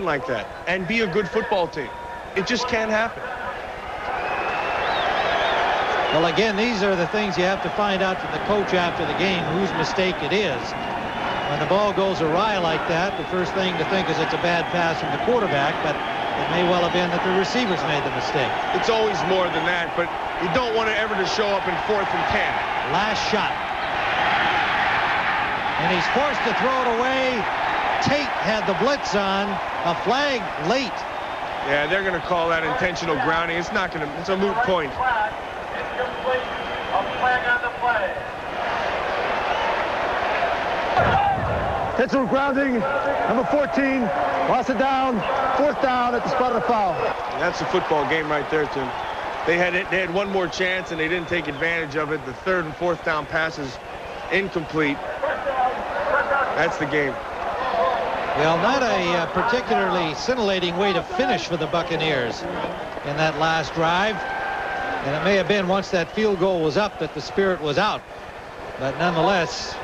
like that and be a good football team. It just can't happen. Well, again, these are the things you have to find out from the coach after the game, whose mistake it is. When the ball goes awry like that, the first thing to think is it's a bad pass from the quarterback, but it may well have been that the receivers made the mistake. It's always more than that, but you don't want it ever to show up in 4th and 10. Last shot. And he's forced to throw it away. Tate had the blitz on. A flag late. Yeah, they're going to call that intentional grounding. It's not going to. It's a moot point. Incomplete. A flag on the play. Intentional grounding. Number 14. Lost it down. 4th down at the spot of the foul. That's a football game right there, Tim. They had one more chance and they didn't take advantage of it. The 3rd and 4th down passes incomplete. That's the game. Well, not a particularly scintillating way to finish for the Buccaneers in that last drive. And it may have been once that field goal was up that the spirit was out. But nonetheless,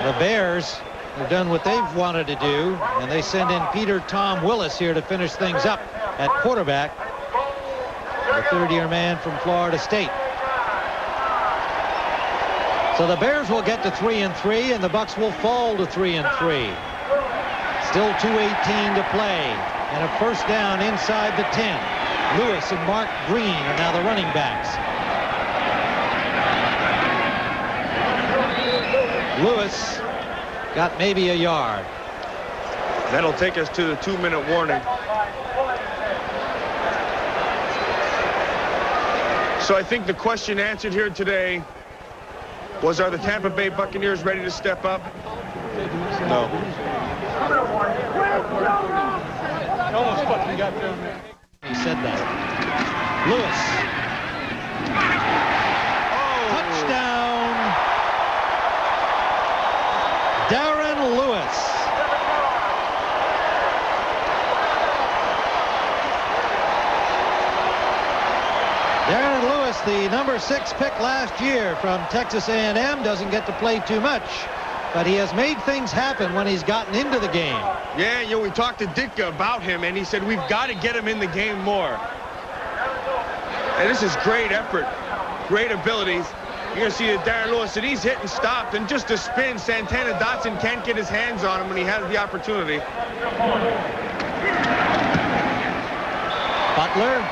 the Bears have done what they've wanted to do, and they send in Peter Tom Willis here to finish things up at quarterback, the 3rd-year man from Florida State. So the Bears will get to 3-3, and the Bucs will fall to 3-3. Still 2:18 to play, and a 1st down inside the 10. Lewis and Mark Green are now the running backs. Lewis got maybe a yard. That'll take us to the 2-minute warning. So I think the question answered here today was, are the Tampa Bay Buccaneers ready to step up? No. Almost fucking got there. He said that. Lewis. Oh. Touchdown. Darren Lewis. Darren Lewis, the number 6 pick last year from Texas A&M, doesn't get to play too much, but he has made things happen when he's gotten into the game. Yeah, you know, we talked to Ditka about him, and he said we've got to get him in the game more. And this is great effort, great abilities. You're going to see that Darren Lewis, and he's hit and stopped, and just a spin. Santana Dotson can't get his hands on him when he has the opportunity. Butler.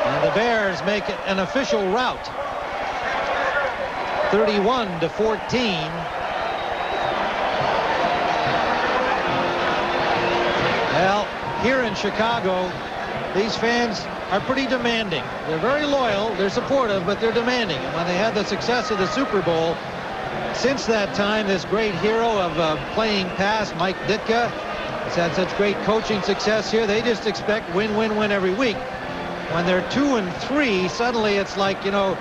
And the Bears make it an official rout. 31-14. Well, here in Chicago, these fans are pretty demanding. They're very loyal, they're supportive, but they're demanding. And when they had the success of the Super Bowl, since that time, this great hero of playing past, Mike Ditka, has had such great coaching success here. They just expect win, win, win every week. When they're 2-3, suddenly it's like, you know,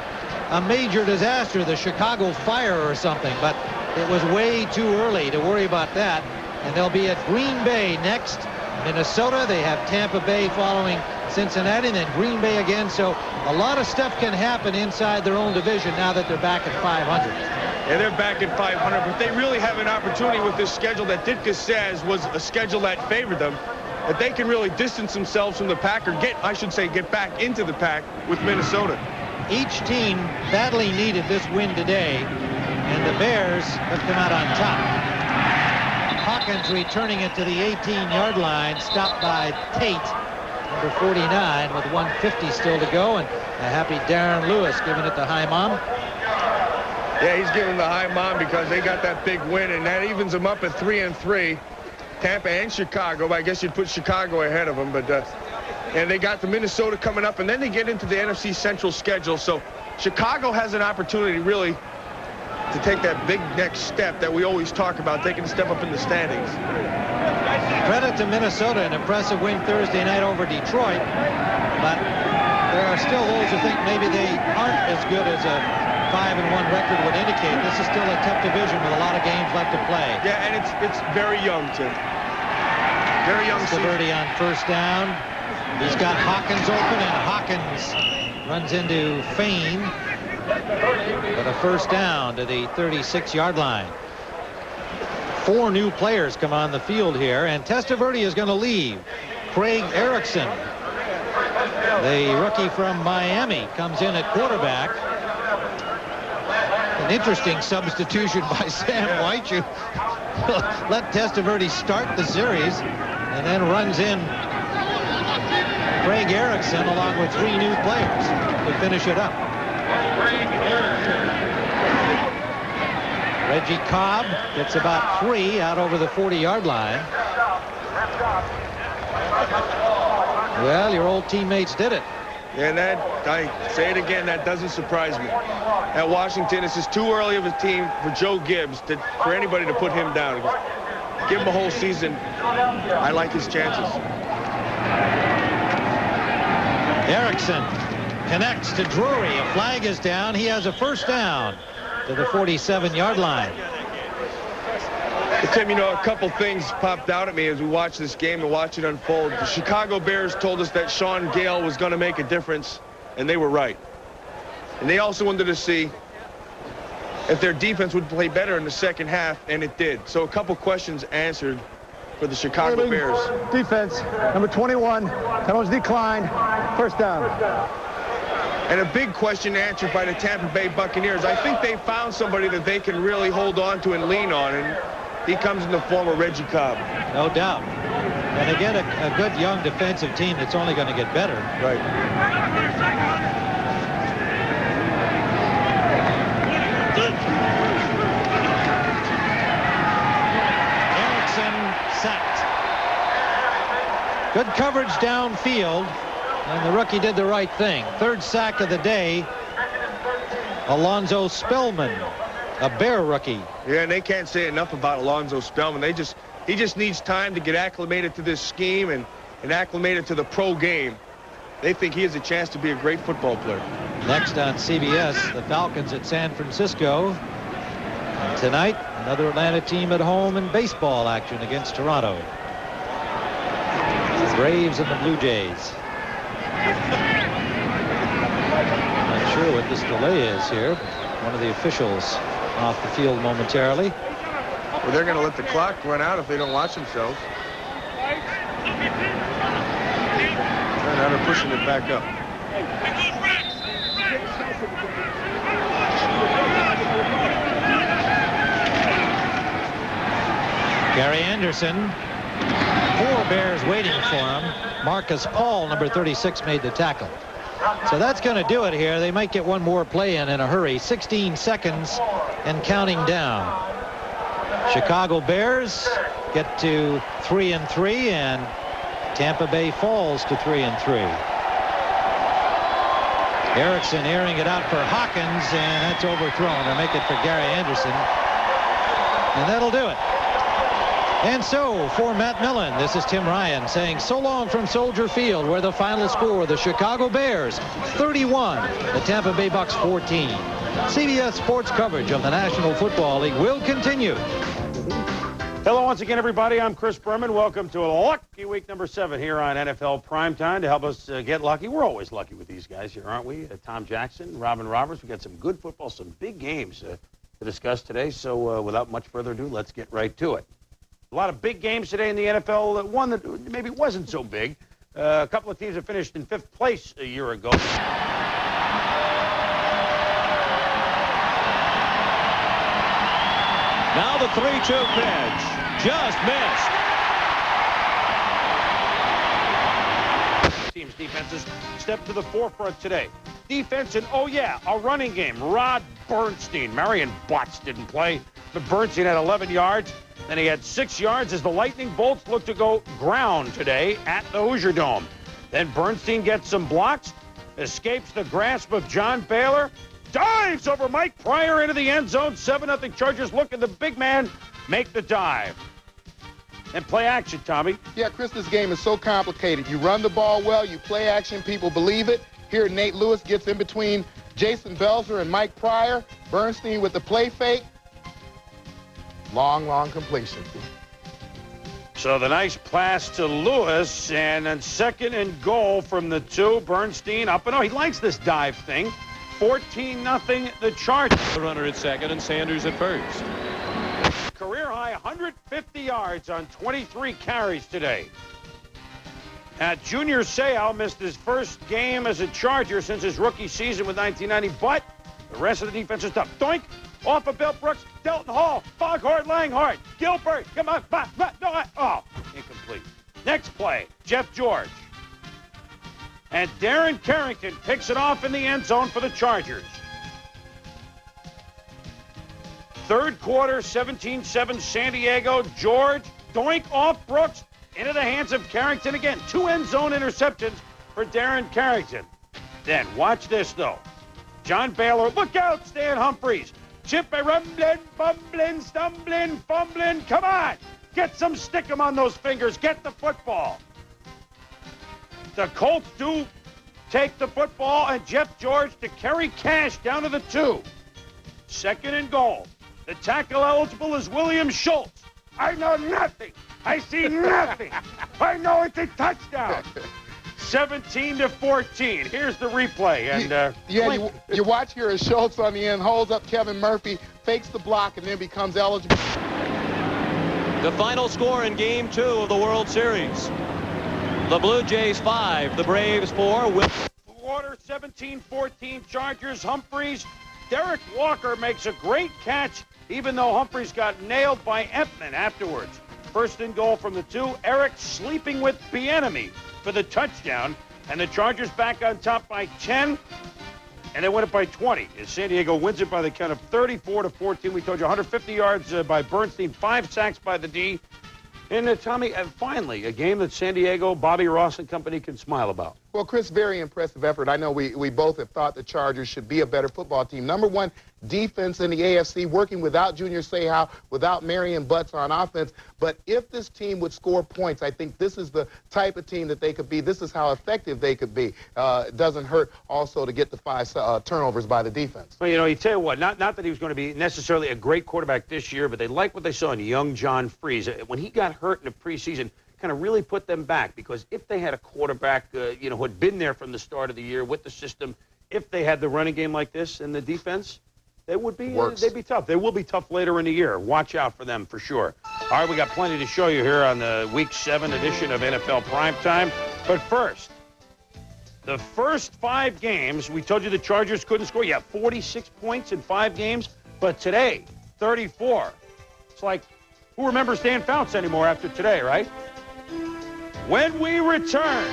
a major disaster, the Chicago fire or something. But it was way too early to worry about that. And they'll be at Green Bay next. Minnesota, they have Tampa Bay following Cincinnati, and then Green Bay again. So a lot of stuff can happen inside their own division now that they're back at 500. Yeah, they're back at 500, but they really have an opportunity with this schedule that Ditka says was a schedule that favored them, that they can really distance themselves from the pack, or get back into the pack with Minnesota. Each team badly needed this win today, and the Bears have come out on top. Hawkins returning it to the 18-yard line, stopped by Tate, number 49, with 1:50 still to go, and a happy Darren Lewis giving it to High Mom. Yeah, he's giving the High Mom because they got that big win, and that evens them up at 3-3. Tampa and Chicago, but I guess you'd put Chicago ahead of them, but and they got the Minnesota coming up, and then they get into the NFC Central schedule. So Chicago has an opportunity really to take that big next step that we always talk about, taking a step up in the standings. Credit to Minnesota, an impressive win Thursday night over Detroit, but there are still those who think maybe they aren't as good as a 5-1 record would indicate. This is still a tough division with a lot of games left to play. Yeah, and it's very young, Tim. Very young season. Birdie on 1st down. He's got Hawkins open, and Hawkins runs into Fain for the 1st down to the 36-yard line. 4 new players come on the field here, and Testaverde is going to leave. Craig Erickson, the rookie from Miami, comes in at quarterback. An interesting substitution by Sam White. You let Testaverde start the series and then runs in Craig Erickson along with 3 new players to finish it up. Reggie Cobb gets about 3 out over the 40-yard line. Well, your old teammates did it. And that, I say it again, that doesn't surprise me. At Washington, this is too early of a team for Joe Gibbs, for anybody to put him down. Give him a whole season. I like his chances. Erickson connects to Drury. A flag is down. He has a first down to the 47-yard line. Tim, you know, a couple things popped out at me as we watched this game and watched it unfold. The Chicago Bears told us that Sean Gale was going to make a difference, and they were right. And they also wanted to see if their defense would play better in the second half, and it did. So a couple questions answered for the Chicago Bears. Defense, number 21, turnovers declined, first down. And a big question answered by the Tampa Bay Buccaneers. I think they found somebody that they can really hold on to and lean on, and he comes in the form of Reggie Cobb. No doubt. And again, a good young defensive team that's only going to get better. Right. Erickson sacked. Good coverage downfield, and the rookie did the right thing. 3rd sack of the day. Alonzo Spellman, a Bear rookie. Yeah, and they can't say enough about Alonzo Spellman. He just needs time to get acclimated to this scheme and acclimated to the pro game. They think he has a chance to be a great football player. Next on CBS, the Falcons at San Francisco. And tonight, another Atlanta team at home in baseball action against Toronto. The Braves and the Bluejays. Not sure what this delay is here. One of the officials off the field momentarily. Well, they're going to let the clock run out if they don't watch themselves. And now they're pushing it back up. Gary Anderson. 4 Bears waiting for him. Marcus Paul, number 36, made the tackle. So that's going to do it here. They might get one more play in a hurry. 16 seconds and counting down. Chicago Bears get to 3-3, and Tampa Bay falls to 3-3. Erickson airing it out for Hawkins, and that's overthrown. They'll make it for Gary Anderson, and that'll do it. And so, for Matt Millen, this is Tim Ryan saying so long from Soldier Field, where the final score, the Chicago Bears 31, the Tampa Bay Bucks 14. CBS Sports coverage of the National Football League will continue. Hello once again, everybody. I'm Chris Berman. Welcome to a lucky week number 7 here on NFL Primetime. To help us get lucky, we're always lucky with these guys here, aren't we? Tom Jackson, Robin Roberts. We've got some good football, some big games to discuss today. So without much further ado, let's get right to it. A lot of big games today in the NFL. One that maybe wasn't so big. A couple of teams that finished in 5th place a year ago. Now the 3-2 pitch. Just missed. Teams' defenses step to the forefront today. Defense and, oh yeah, a running game. Rod Bernstein. Marion Butts didn't play, but Bernstein had 11 yards. Then he had 6 yards as the Lightning Bolts look to go ground today at the Hoosier Dome. Then Bernstein gets some blocks, escapes the grasp of John Baylor, dives over Mike Pryor into the end zone. 7-0 Chargers. Look at the big man make the dive. And play action, Tommy. Yeah, Chris, this game is so complicated. You run the ball well, you play action, people believe it. Here, Nate Lewis gets in between Jason Belzer and Mike Pryor. Bernstein with the play fake. Long completion. So the nice pass to Lewis, and then 2nd and goal from the 2. Bernstein up and oh, he likes this dive thing. 14-0 the Chargers. The runner at second and Sanders at first. Career career-high 150 yards on 23 carries today. Junior Seau missed his first game as a Charger since his rookie season with 1990, but the rest of the defense is tough. Doink, off of Bill Brooks, Delton Hall, Foghorn Langhart, Gilbert, come on, incomplete. Next play, Jeff George. And Darren Carrington picks it off in the end zone for the Chargers. Third quarter, 17-7 San Diego. George, doink off Brooks, into the hands of Carrington again. 2 end zone interceptions for Darren Carrington. Then, watch this, though. John Baylor, look out, Stan Humphries. Chip a rumbling, bumbling, stumbling, fumbling. Come on, get some stickum on those fingers. Get the football. The Colts do take the football, and Jeff George to carry Cash down to the 2. Second and goal. The tackle eligible is William Schultz. I know nothing. I see nothing. I know it's a touchdown. 17-14. Here's the replay. And you watch here as Schultz on the end holds up Kevin Murphy, fakes the block, and then becomes eligible. The final score in Game 2 of the World Series. The Blue Jays 5, the Braves 4. Quarter 17-14 Chargers. Humphries. Derek Walker makes a great catch, even though Humphries got nailed by Empman afterwards. First and goal from the 2. Eric sleeping with Bieniemy for the touchdown. And the Chargers back on top by 10. And they win it by 20. As San Diego wins it by the count of 34-14. We told you 150 yards by Bernstein, 5 sacks by the D. And Tommy, finally, a game that San Diego, Bobby Ross and company can smile about. Well, Chris, very impressive effort. I know we both have thought the Chargers should be a better football team. Number one, defense in the AFC, working without Junior Seau, without Marion Butts on offense. But if this team would score points, I think this is the type of team that they could be. This is how effective they could be. It doesn't hurt also to get the 5 turnovers by the defense. Well, you tell you what, not that he was going to be necessarily a great quarterback this year, but they like what they saw in young John Freeze. When he got hurt in the preseason, kind of really put them back, because if they had a quarterback, who had been there from the start of the year with the system, if they had the running game like this and the defense, they would be they'd be tough. They will be tough later in the year. Watch out for them for sure. All right, we got plenty to show you here on the Week 7 edition of NFL Primetime. But first, the first 5 games, we told you the Chargers couldn't score. Yeah, 46 points in 5 games. But today, 34. It's like, who remembers Dan Fouts anymore after today, right? When we return,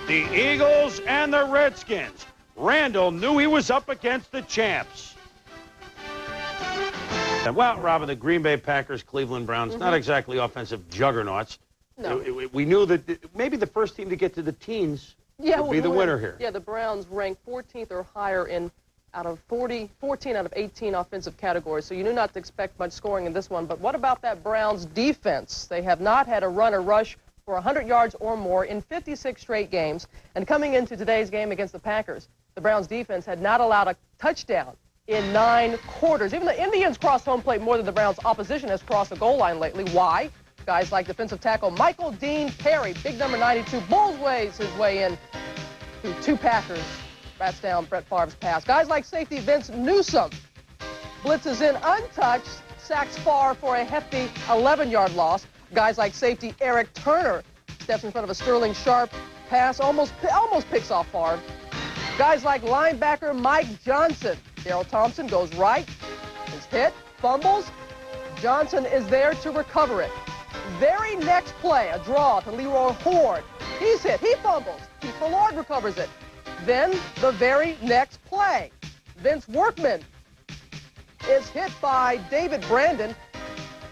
the Eagles and the Redskins. Randall knew he was up against the champs. And, well, Robin, the Green Bay Packers, Cleveland Browns, not exactly offensive juggernauts. No. We knew that maybe the first team to get to the teens would be the winner here. Yeah, the Browns ranked 14th or higher in 14 out of 18 offensive categories, so you knew not to expect much scoring in this one. But what about that Browns defense? They have not had a run or rush for 100 yards or more in 56 straight games. And coming into today's game against the Packers, the Browns defense had not allowed a touchdown in 9 quarters. Even the Indians crossed home plate more than the Browns' opposition has crossed the goal line lately. Why? Guys like defensive tackle Michael Dean Perry, big number 92, bullsways his way in to 2 Packers. Bats down Brett Favre's pass. Guys like safety Vince Newsome blitzes in untouched, sacks Favre for a hefty 11-yard loss. Guys like safety Eric Turner steps in front of a Sterling Sharp pass, almost picks off Favre. Guys like linebacker Mike Johnson. Darrell Thompson goes right, is hit, fumbles. Johnson is there to recover it. Very next play, a draw to Leroy Hoard. He's hit, he fumbles. Keith Lord recovers it. Then the very next play, Vince Workman is hit by David Brandon.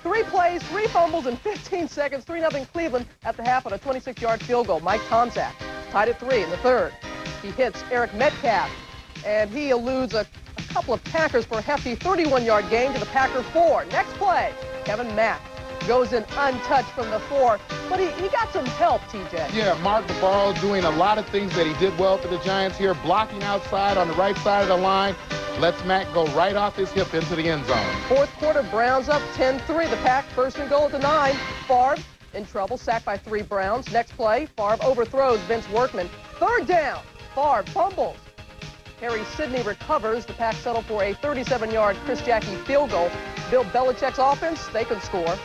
3 plays, 3 fumbles in 15 seconds, 3-0 Cleveland at the half on a 26-yard field goal. Mike Tomczak tied at 3 in the 3rd. He hits Eric Metcalf, and he eludes a couple of Packers for a hefty 31-yard gain to the Packer 4. Next play, Kevin Mack goes in untouched from the 4, but he got some help, TJ. Yeah, Mark Navarro doing a lot of things that he did well for the Giants here, blocking outside on the right side of the line. Lets Mack go right off his hip into the end zone. 4th quarter, Browns up 10-3. The Pack first and goal at the 9. Favre in trouble, sacked by 3 Browns. Next play, Favre overthrows Vince Workman. 3rd down, Favre fumbles. Harry Sidney recovers. The Pack settle for a 37-yard Chris Jackie field goal. Bill Belichick's offense, they can score.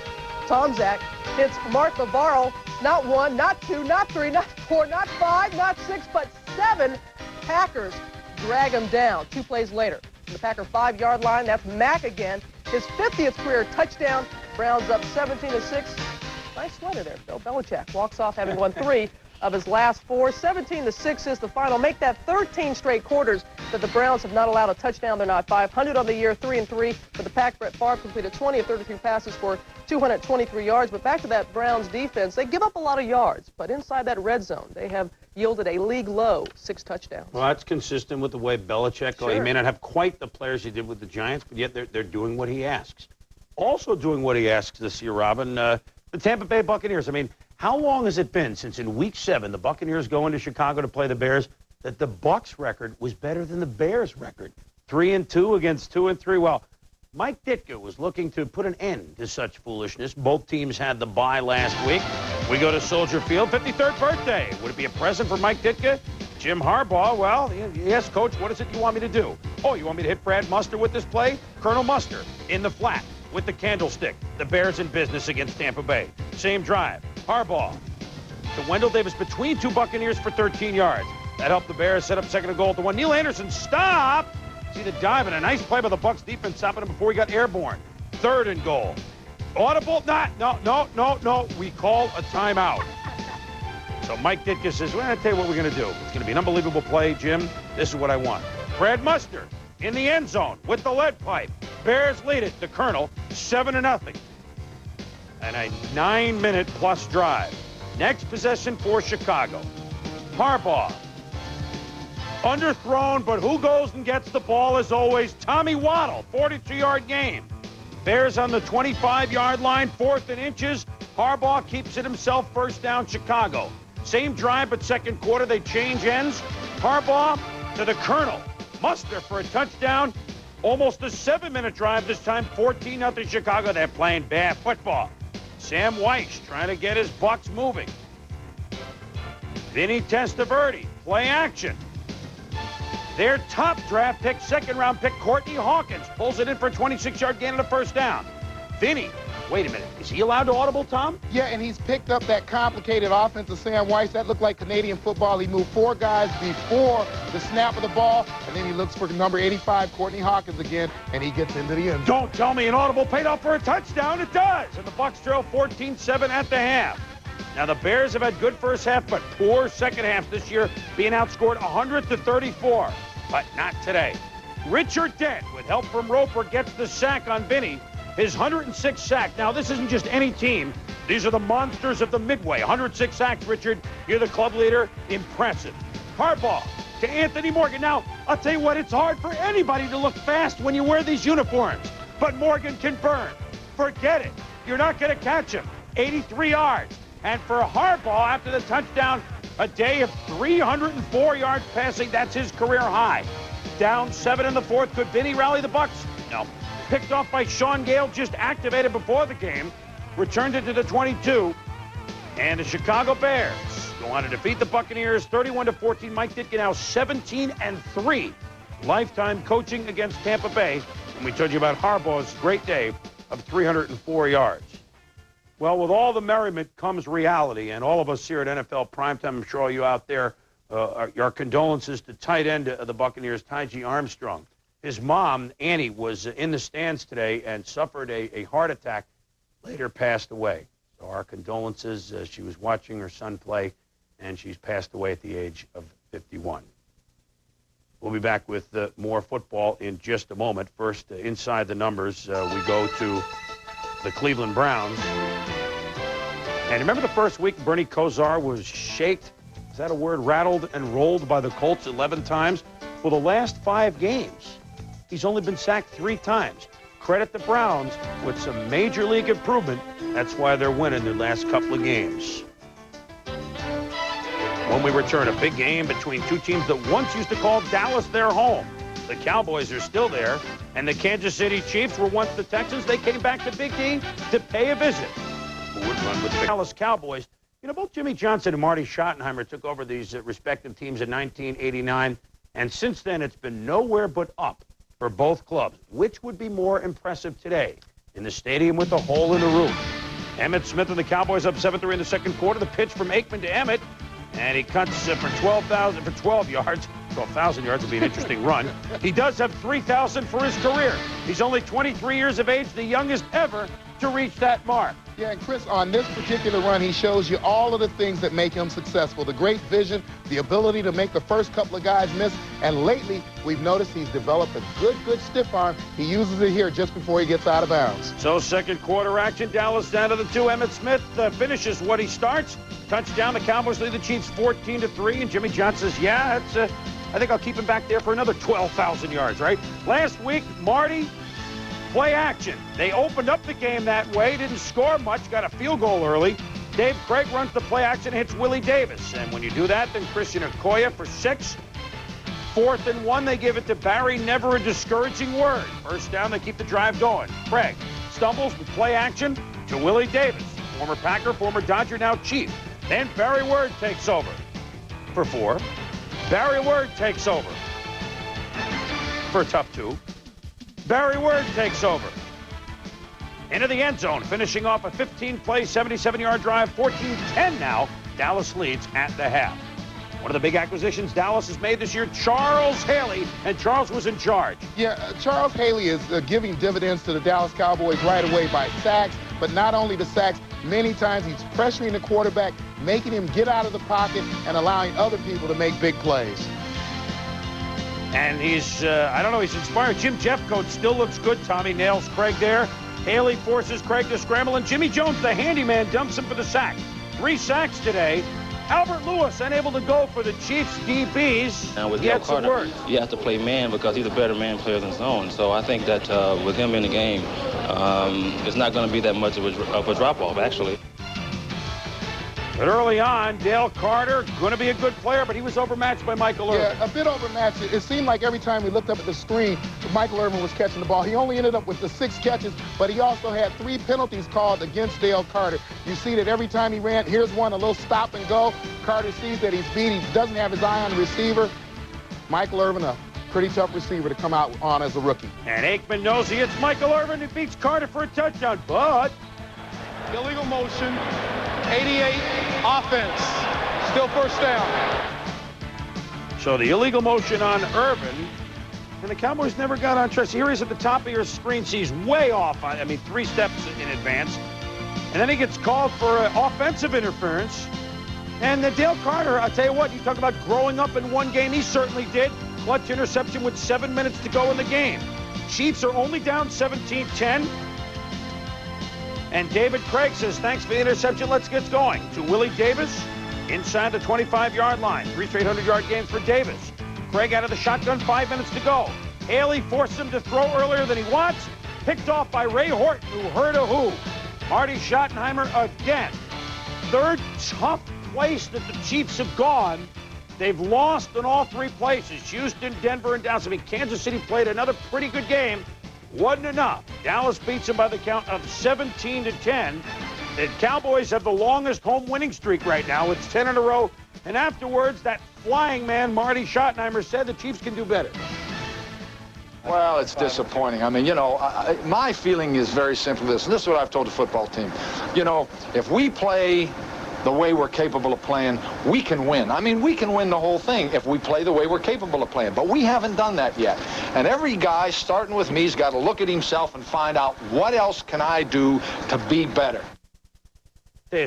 Tom Zach hits Mark Bavaro, not 1, not 2, not 3, not 4, not 5, not 6, but 7 Packers drag him down 2 plays later. From the Packer 5-yard line, that's Mack again. His 50th career touchdown. Browns up 17-6. Nice sweater there. Bill Belichick walks off having won 3 of his last 4. 17-6 is the final. Make that 13 straight quarters that the Browns have not allowed a touchdown. They're not 500 on the year, 3-3. For the Pack, Brett Favre completed 20 of 33 passes for 223 yards. But back to that Browns defense, they give up a lot of yards. But inside that red zone, they have yielded a league low 6 touchdowns. Well, that's consistent with the way Belichick goes. Sure. He may not have quite the players he did with the Giants, but yet they're doing what he asks. Also doing what he asks this year, Robin, the Tampa Bay Buccaneers. I mean, how long has it been since in Week 7 the Buccaneers go into Chicago to play the Bears that the Bucs record was better than the Bears record? 3-2 against 2-3. Well, Mike Ditka was looking to put an end to such foolishness. Both teams had the bye last week. We go to Soldier Field, 53rd birthday. Would it be a present for Mike Ditka? Jim Harbaugh, well, yes, Coach, what is it you want me to do? Oh, you want me to hit Brad Muster with this play? Colonel Muster in the flat with the candlestick. The Bears in business against Tampa Bay. Same drive. Harbaugh to Wendell Davis between 2 Buccaneers for 13 yards. That helped the Bears set up second and goal at the 1. Neil Anderson, stop! See the dive and a nice play by the Bucs defense stopping him before he got airborne. 3rd and goal. Audible? No. We call a timeout. So Mike Ditka says, well, I'll tell you what we're going to do. It's going to be an unbelievable play, Jim. This is what I want. Brad Muster in the end zone with the lead pipe. Bears lead it. The Colonel, 7-0. And a 9-minute plus drive. Next possession for Chicago. Harbaugh. Underthrown, but who goes and gets the ball as always? Tommy Waddle, 42-yard gain. Bears on the 25-yard line, 4th and inches. Harbaugh keeps it himself, 1st down, Chicago. Same drive, but second quarter, they change ends. Harbaugh to the Colonel. Muster for a touchdown. Almost a 7-minute drive this time, 14-0 Chicago. They're playing bad football. Sam Weiss trying to get his Bucs moving. Vinny Testaverde, play action. Their top draft pick, 2nd-round pick, Courtney Hawkins, pulls it in for a 26-yard gain and a 1st down. Vinny, wait a minute, is he allowed to audible, Tom? Yeah, and he's picked up that complicated offense of Sam Weiss. That looked like Canadian football. He moved 4 guys before the snap of the ball, and then he looks for number 85, Courtney Hawkins again, and he gets into the end. Don't tell me an audible paid off for a touchdown. It does. And the Bucs trail 14-7 at the half. Now, the Bears have had good first half, but poor second half this year, being outscored 100-34. But not today. Richard Dent, with help from Roper, gets the sack on Vinny. His 106th sack. Now, this isn't just any team. These are the monsters of the Midway. 106 sacks, Richard. You're the club leader. Impressive. Harbaugh to Anthony Morgan. Now, I'll tell you what, it's hard for anybody to look fast when you wear these uniforms. But Morgan can burn. Forget it. You're not going to catch him. 83 yards. And for Harbaugh, after the touchdown, a day of 304 yards passing. That's his career high. Down 7 in the 4th. Could Vinny rally the Bucs? No. Picked off by Sean Gale, just activated before the game. Returned it to the 22. And the Chicago Bears go on to defeat the Buccaneers 31-14. Mike Ditka now 17-3. Lifetime coaching against Tampa Bay. And we told you about Harbaugh's great day of 304 yards. Well, with all the merriment comes reality, and all of us here at NFL Primetime, I'm sure all you out there, our condolences to tight end of the Buccaneers, Ty.G. Armstrong. His mom, Annie, was in the stands today and suffered a heart attack, later passed away. So our condolences. She was watching her son play, and she's passed away at the age of 51. We'll be back with more football in just a moment. First, inside the numbers, we go to the Cleveland Browns. And remember the first week Bernie Kosar was shaked? Is that a word? Rattled and rolled by the Colts 11 times? Well, the last 5 games, he's only been sacked 3 times. Credit the Browns with some major league improvement. That's why they're winning their last couple of games. When we return, a big game between 2 teams that once used to call Dallas their home. The Cowboys are still there, and the Kansas City Chiefs were once the Texans. They came back to Big D to pay a visit. Who would run with the Dallas Cowboys? You know, both Jimmy Johnson and Marty Schottenheimer took over these respective teams in 1989, and since then it's been nowhere but up for both clubs. Which would be more impressive today? in the stadium with a hole in the roof. Emmitt Smith and the Cowboys up 7-3 in the second quarter. The pitch from Aikman to Emmitt, and he cuts for 12 yards. 12,000 yards would be an interesting run. He does have 3,000 for his career. He's only 23 years of age, the youngest ever to reach that mark. Yeah, and Chris, on this particular run, he shows you all of the things that make him successful. The great vision, the ability to make the first couple of guys miss, and lately, we've noticed he's developed a good stiff arm. He uses it here just before he gets out of bounds. So second quarter action, Dallas down to the 2. Emmitt Smith finishes what he starts. Touchdown, the Cowboys lead the Chiefs 14-3, and Jimmy Johnson says, yeah, that's I think I'll keep him back there for another 12,000 yards, right? Last week, Marty, play action. They opened up the game that way, didn't score much, got a field goal early. Dave Craig runs the play action, hits Willie Davis. And when you do that, then Christian Okoye for 6. 4th and 1, they give it to Barry, never a discouraging word. First down, they keep the drive going. Craig stumbles with play action to Willie Davis. Former Packer, former Dodger, now Chief. Then Barry Word takes over for 4. Barry Word takes over for a tough 2. Barry Word takes over into the end zone, finishing off a 15-play, 77-yard drive, 14-10 now. Dallas leads at the half. One of the big acquisitions Dallas has made this year, Charles Haley, and Charles was in charge. Yeah, Charles Haley is giving dividends to the Dallas Cowboys right away by sacks, but not only the sacks, many times he's pressuring the quarterback, making him get out of the pocket and allowing other people to make big plays. And he's, I don't know, he's inspired. Jim Jeffcoat still looks good. Tommy nails Craig there. Haley forces Craig to scramble, and Jimmy Jones, the handyman, dumps him for the sack. 3 sacks today. Albert Lewis unable to go for the Chiefs DBs. Now with He had some words. you have to play man because he's a better man player than zone. So I think that with him in the game, it's not going to be that much of a drop-off, actually. But early on, Dale Carter, going to be a good player, but he was overmatched by Michael Irvin. Yeah, a bit overmatched. It seemed like every time we looked up at the screen, Michael Irvin was catching the ball. He only ended up with the 6 catches, but he also had 3 penalties called against Dale Carter. You see that every time he ran, here's one, a little stop and go. Carter sees that he's beat. He doesn't have his eye on the receiver. Michael Irvin, a pretty tough receiver to come out on as a rookie. And Aikman knows he hits Michael Irvin and beats Carter for a touchdown, but Illegal motion, 88, offense, still first down. so the illegal motion on Irvin, and the Cowboys never got on track. Here he is at the top of your screen. He's way off, 3 steps in advance. And then he gets called for offensive interference. And Dale Carter, I'll tell you what, you talk about growing up in one game, he certainly did. Clutch interception with 7 minutes to go in the game. Chiefs are only down 17-10. And David Craig says, thanks for the interception, let's get going. To Willie Davis, inside the 25-yard line. 3 straight 100-yard games for Davis. Craig out of the shotgun, 5 minutes to go. Haley forced him to throw earlier than he wants. Picked off by Ray Horton, who heard a who. Marty Schottenheimer again. 3rd tough place that the Chiefs have gone. They've lost in all 3 places. Houston, Denver, and Dallas. Kansas City played another pretty good game. Wasn't enough. Dallas beats them by the count of 17-10. The Cowboys have the longest home winning streak right now. It's 10 in a row. And afterwards, that flying man, Marty Schottenheimer, said the Chiefs can do better. Well, it's disappointing. My feeling is very simple. And this is what I've told the football team. If we play the way we're capable of playing, we can win. We can win the whole thing if we play the way we're capable of playing. But we haven't done that yet. And every guy, starting with me, has got to look at himself and find out, what else can I do to be better?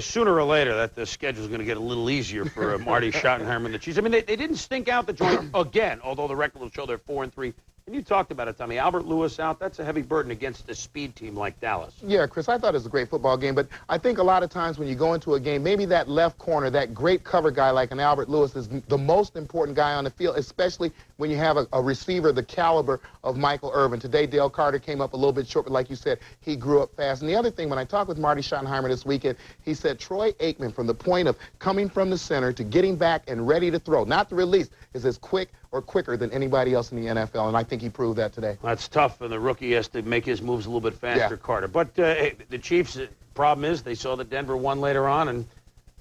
Sooner or later, that the schedule's going to get a little easier for Marty Schottenheimer and the Chiefs. They didn't stink out the joint again, although the record will show they're 4-3. And you talked about it, Tommy. Albert Lewis out. That's a heavy burden against a speed team like Dallas. Yeah, Chris, I thought it was a great football game, but I think a lot of times when you go into a game, maybe that left corner, that great cover guy like an Albert Lewis is the most important guy on the field, especially when you have a receiver the caliber of Michael Irvin. Today, Dale Carter came up a little bit short, but like you said, he grew up fast. And the other thing, when I talked with Marty Schottenheimer this weekend, he said Troy Aikman, from the point of coming from the center to getting back and ready to throw, not the release, is as quick or quicker than anybody else in the NFL, and I think he proved that today. That's tough, and the rookie has to make his moves a little bit faster, Yeah. Carter. But the Chiefs' problem is they saw that Denver won later on, and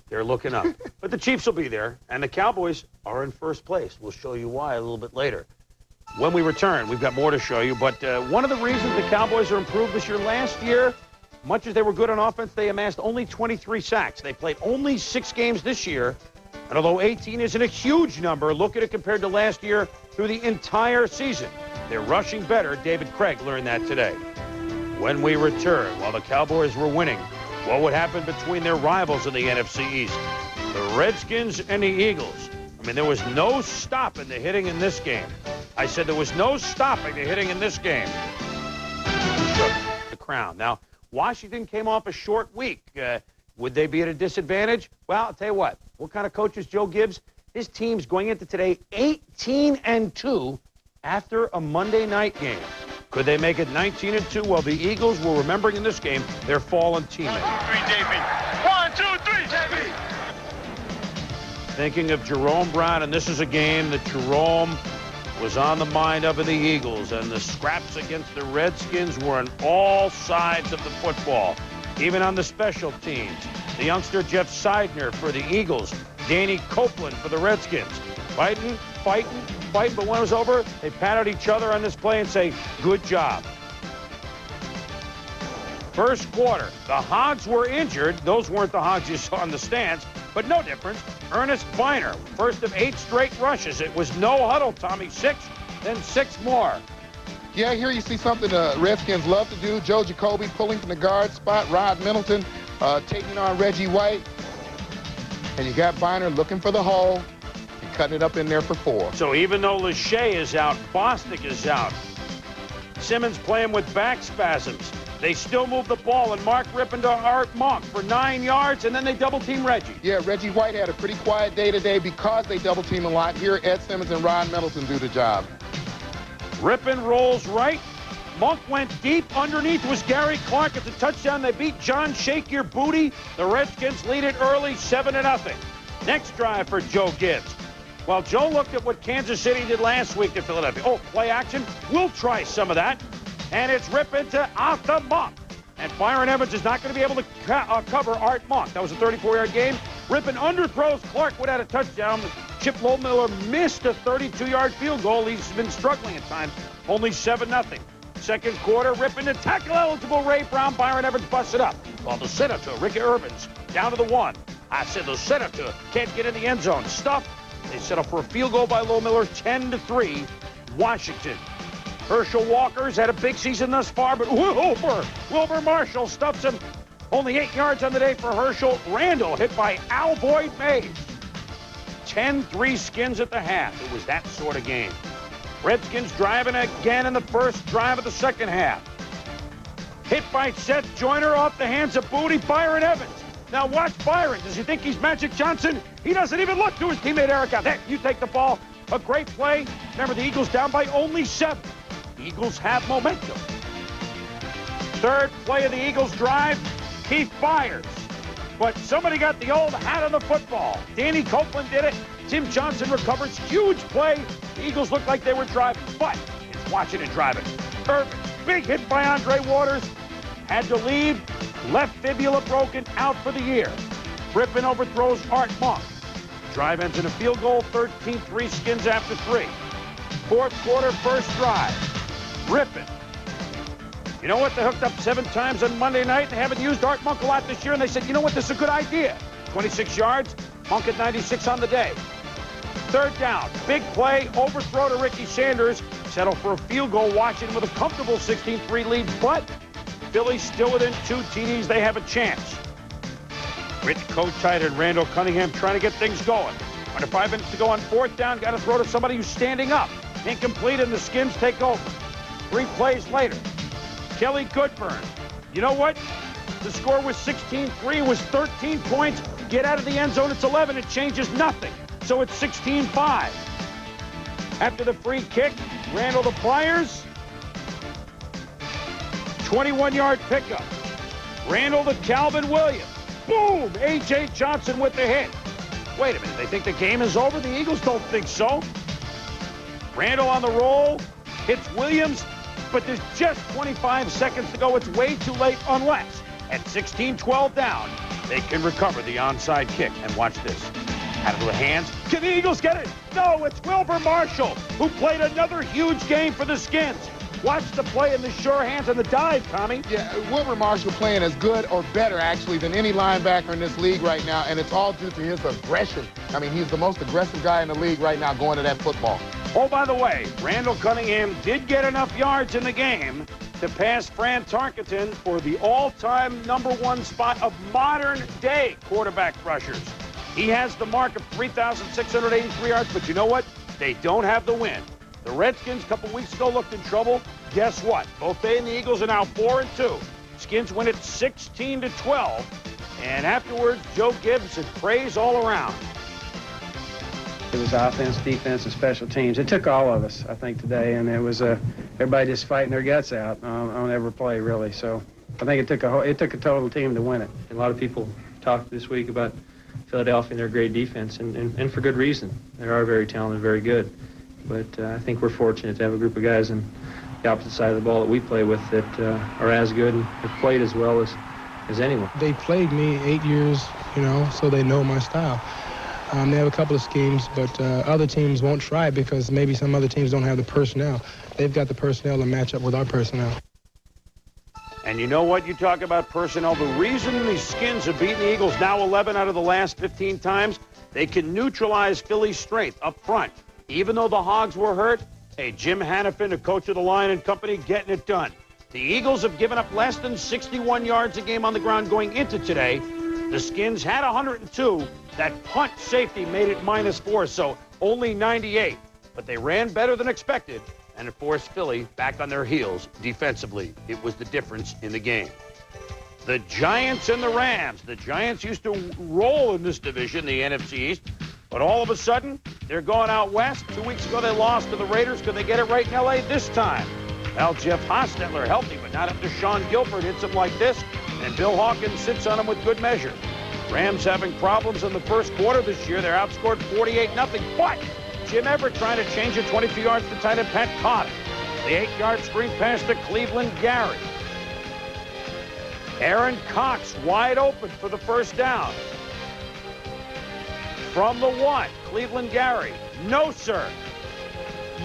they're looking up. But the Chiefs will be there, and the Cowboys are in first place. We'll show you why a little bit later. When we return, we've got more to show you. But one of the reasons the Cowboys are improved this year, last year, much as they were good on offense, they amassed only 23 sacks. They played only 6 games this year. And although 18 isn't a huge number, look at it compared to last year through the entire season. They're rushing better. David Craig learned that today. When we return, while the Cowboys were winning, what would happen between their rivals in the NFC East? The Redskins and the Eagles. I mean, there was no stopping the hitting in this game. I said there was no stopping the hitting in this game. The crown. Now, Washington came off a short week. Would they be at a disadvantage? Well, I'll tell you what kind of coach is Joe Gibbs? His team's going into today 18-2 after a Monday night game. Could they make it 19-2? Well, the Eagles were remembering in this game their fallen teammate. 1, 2, 3, JB. Thinking of Jerome Brown, and this is a game that Jerome was on the mind of the Eagles, and the scraps against the Redskins were on all sides of the football, even on the special teams. The youngster Jeff Seidner for the Eagles, Danny Copeland for the Redskins. Fighting, but when it was over, they patted each other on this play and say, good job. First quarter, the Hogs were injured. Those weren't the Hogs you saw in the stands, but no difference. Ernest Biner, first of 8 straight rushes. It was no huddle, Tommy. 6, then 6 more. Yeah, here you see something the Redskins love to do. Joe Jacoby pulling from the guard spot. Rod Middleton taking on Reggie White. And you got Biner looking for the hole and cutting it up in there for 4. So even though Lachey is out, Bostic is out, Simmons playing with back spasms, they still move the ball, and Mark Rippon to Art Monk for 9 yards, and then they double-team Reggie. Yeah, Reggie White had a pretty quiet day today because they double-team a lot. Here, Ed Simmons and Rod Middleton do the job. Rippon rolls right. Monk went deep. Underneath was Gary Clark at the touchdown. They beat John Shake Your Booty. The Redskins lead it early, 7-0. Next drive for Joe Gibbs. Well, Joe looked at what Kansas City did last week to Philadelphia. Oh, play action. We'll try some of that. And it's Rippon to Arthur Monk. And Byron Evans is not going to be able to cover Art Monk. That was a 34-yard game. Rippon underthrows Clark without a touchdown. Chip Lohmiller missed a 32-yard field goal. He's been struggling at times. Only 7-0. Second quarter, Rippon to tackle-eligible Ray Brown. Byron Evans busts it up. While the Senator, Ricky Urbans, down to the 1. I said the Senator can't get in the end zone. Stuffed. They set up for a field goal by Lohmiller, 10-3, Washington. Herschel Walker's had a big season thus far, but Wilbur Marshall stuffs him. Only 8 yards on the day for Herschel. Randall hit by Al Boyd Mays. 10-3 Skins at the half. It was that sort of game. Redskins driving again in the first drive of the second half. Hit by Seth Joyner off the hands of Booty. Byron Evans. Now watch Byron. Does he think he's Magic Johnson? He doesn't even look to his teammate Eric out. Hey, you take the ball. A great play. Remember, the Eagles down by only 7. The Eagles have momentum. Third play of the Eagles drive. Keith fires. But somebody got the old hat on the football. Danny Copeland did it. Tim Johnson recovers. Huge play. The Eagles looked like they were driving, but it's watching and driving. Irvin, big hit by Andre Waters. Had to leave. Left fibula broken, out for the year. Rippon overthrows Art Monk. Drive ends in a field goal, 13-3 Skins after 3. Fourth quarter, first drive. Rippon. You know what? They hooked up 7 times on Monday night. They haven't used Art Monk a lot this year, and they said, you know what? This is a good idea. 26 yards. Monk at 96 on the day. Third down. Big play. Overthrow to Ricky Sanders. Settle for a field goal. Washington with a comfortable 16-3 lead, but Philly still within 2 TDs. They have a chance. Rich Kotite and Randall Cunningham trying to get things going. Under 5 minutes to go on fourth down. Got to throw to somebody who's standing up. Incomplete, and the Skins take over. 3 plays later. Kelly Goodburn. You know what? The score was 16-3. It was 13 points. Get out of the end zone. It's 11. It changes nothing. So it's 16-5. After the free kick, Randall the Pliers. 21-yard pickup. Randall to Calvin Williams. Boom! A.J. Johnson with the hit. Wait a minute. They think the game is over? The Eagles don't think so. Randall on the roll. Hits Williams. But there's just 25 seconds to go. It's way too late unless at 16-12 down, they can recover the onside kick. And watch this. Out of the hands. Can the Eagles get it? No, it's Wilbur Marshall, who played another huge game for the Skins. Watch the play in the sure hands and the dive, Tommy. Yeah, Wilbur Marshall playing as good or better, actually, than any linebacker in this league right now, and it's all due to his aggression. I mean, he's the most aggressive guy in the league right now going to that football. Oh, by the way, Randall Cunningham did get enough yards in the game to pass Fran Tarkenton for the all-time #1 spot of modern-day quarterback rushers. He has the mark of 3,683 yards, but you know what? They don't have the win. The Redskins a couple weeks ago looked in trouble. Guess what? Both they and the Eagles are now 4-2. Skins win it 16-12. And afterwards, Joe Gibbs had praise all around. It was offense, defense, and special teams. It took all of us, I think, today, and it was everybody just fighting their guts out on every play, really. So I think it took a total team to win it. A lot of people talked this week about Philadelphia and their great defense, and for good reason. They are very talented, very good. But I think we're fortunate to have a group of guys on the opposite side of the ball that we play with that are as good and have played as well as anyone. They played me 8 years, so they know my style. They have a couple of schemes, but other teams won't try because maybe some other teams don't have the personnel. They've got the personnel to match up with our personnel. And you know what? You talk about personnel. The reason the Skins have beaten the Eagles now 11 out of the last 15 times, they can neutralize Philly's strength up front. Even though the Hogs were hurt, hey, Jim Hannafin, the coach of the Lion and Company, getting it done. The Eagles have given up less than 61 yards a game on the ground going into today. The Skins had 102. That punt safety made it -4, so only 98. But they ran better than expected, and it forced Philly back on their heels defensively. It was the difference in the game. The Giants and the Rams. The Giants used to roll in this division, the NFC East. But all of a sudden, they're going out west. 2 weeks ago, they lost to the Raiders. Could they get it right in L.A. this time? Well, Jeff Hostetler, healthy, but not after Sean Gilford hits him like this, and Bill Hawkins sits on him with good measure. Rams having problems in the first quarter this year. They're outscored 48-0. But Jim Everett trying to change it 22 yards to tight end Pat caught it. The 8-yard screen pass to Cleveland Gary. Aaron Cox wide open for the first down. From the 1, Cleveland Gary. No, sir.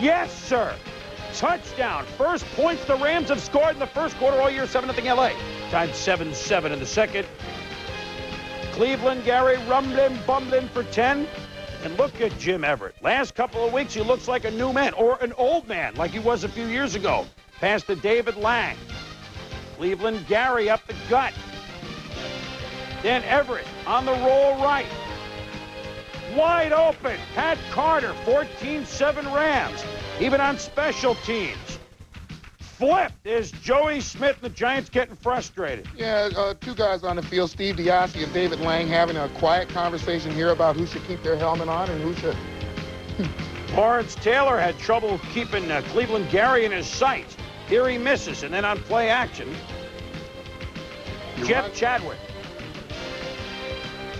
Yes, sir. Touchdown. First points the Rams have scored in the first quarter all year, 7-0 LA. Tied 7-7 in the second. Cleveland Gary bumbling for 10. And look at Jim Everett. Last couple of weeks, he looks like a new man, or an old man, like he was a few years ago. Pass to David Lang. Cleveland Gary up the gut. Then Everett on the roll right. Wide open. Pat Carter, 14-7 Rams. Even on special teams. Flipped. There's Joey Smith and the Giants getting frustrated. Yeah, two guys on the field, Steve Diassi and David Lang, having a quiet conversation here about who should keep their helmet on and who should. Lawrence Taylor had trouble keeping Cleveland Gary in his sights. Here he misses, and then on play action, Jeff Chadwick.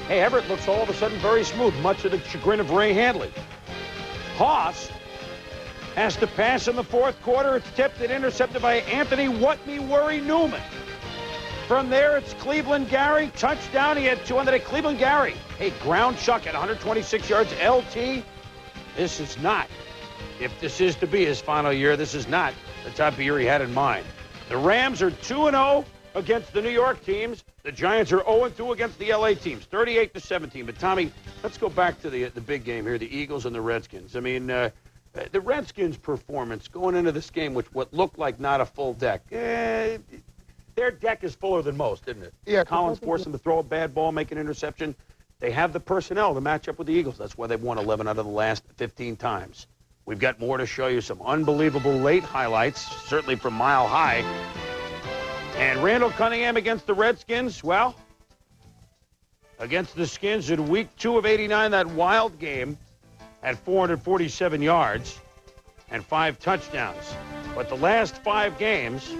Hey, Everett looks all of a sudden very smooth, much to the chagrin of Ray Handley. Haas has to pass in the fourth quarter. It's tipped and intercepted by Anthony What-Me-Worry Newman. From there, it's Cleveland Gary. Touchdown. He had 200 at Cleveland Gary. Hey, ground chuck at 126 yards. LT, this is not, if this is to be his final year, this is not the type of year he had in mind. The Rams are 2-0 against the New York teams. The Giants are 0-2 against the LA teams, 38-17. But, Tommy, let's go back to the big game here, the Eagles and the Redskins. I mean, the Redskins' performance going into this game with what looked like not a full deck. Their deck is fuller than most, isn't it? Yeah. Collins forced them to throw a bad ball, make an interception. They have the personnel to match up with the Eagles. That's why they've won 11 out of the last 15 times. We've got more to show you, some unbelievable late highlights, certainly from Mile High. And Randall Cunningham against the Redskins, well, against the Skins in week 2 of 89, that wild game, at 447 yards and 5 touchdowns. But the last 5 games,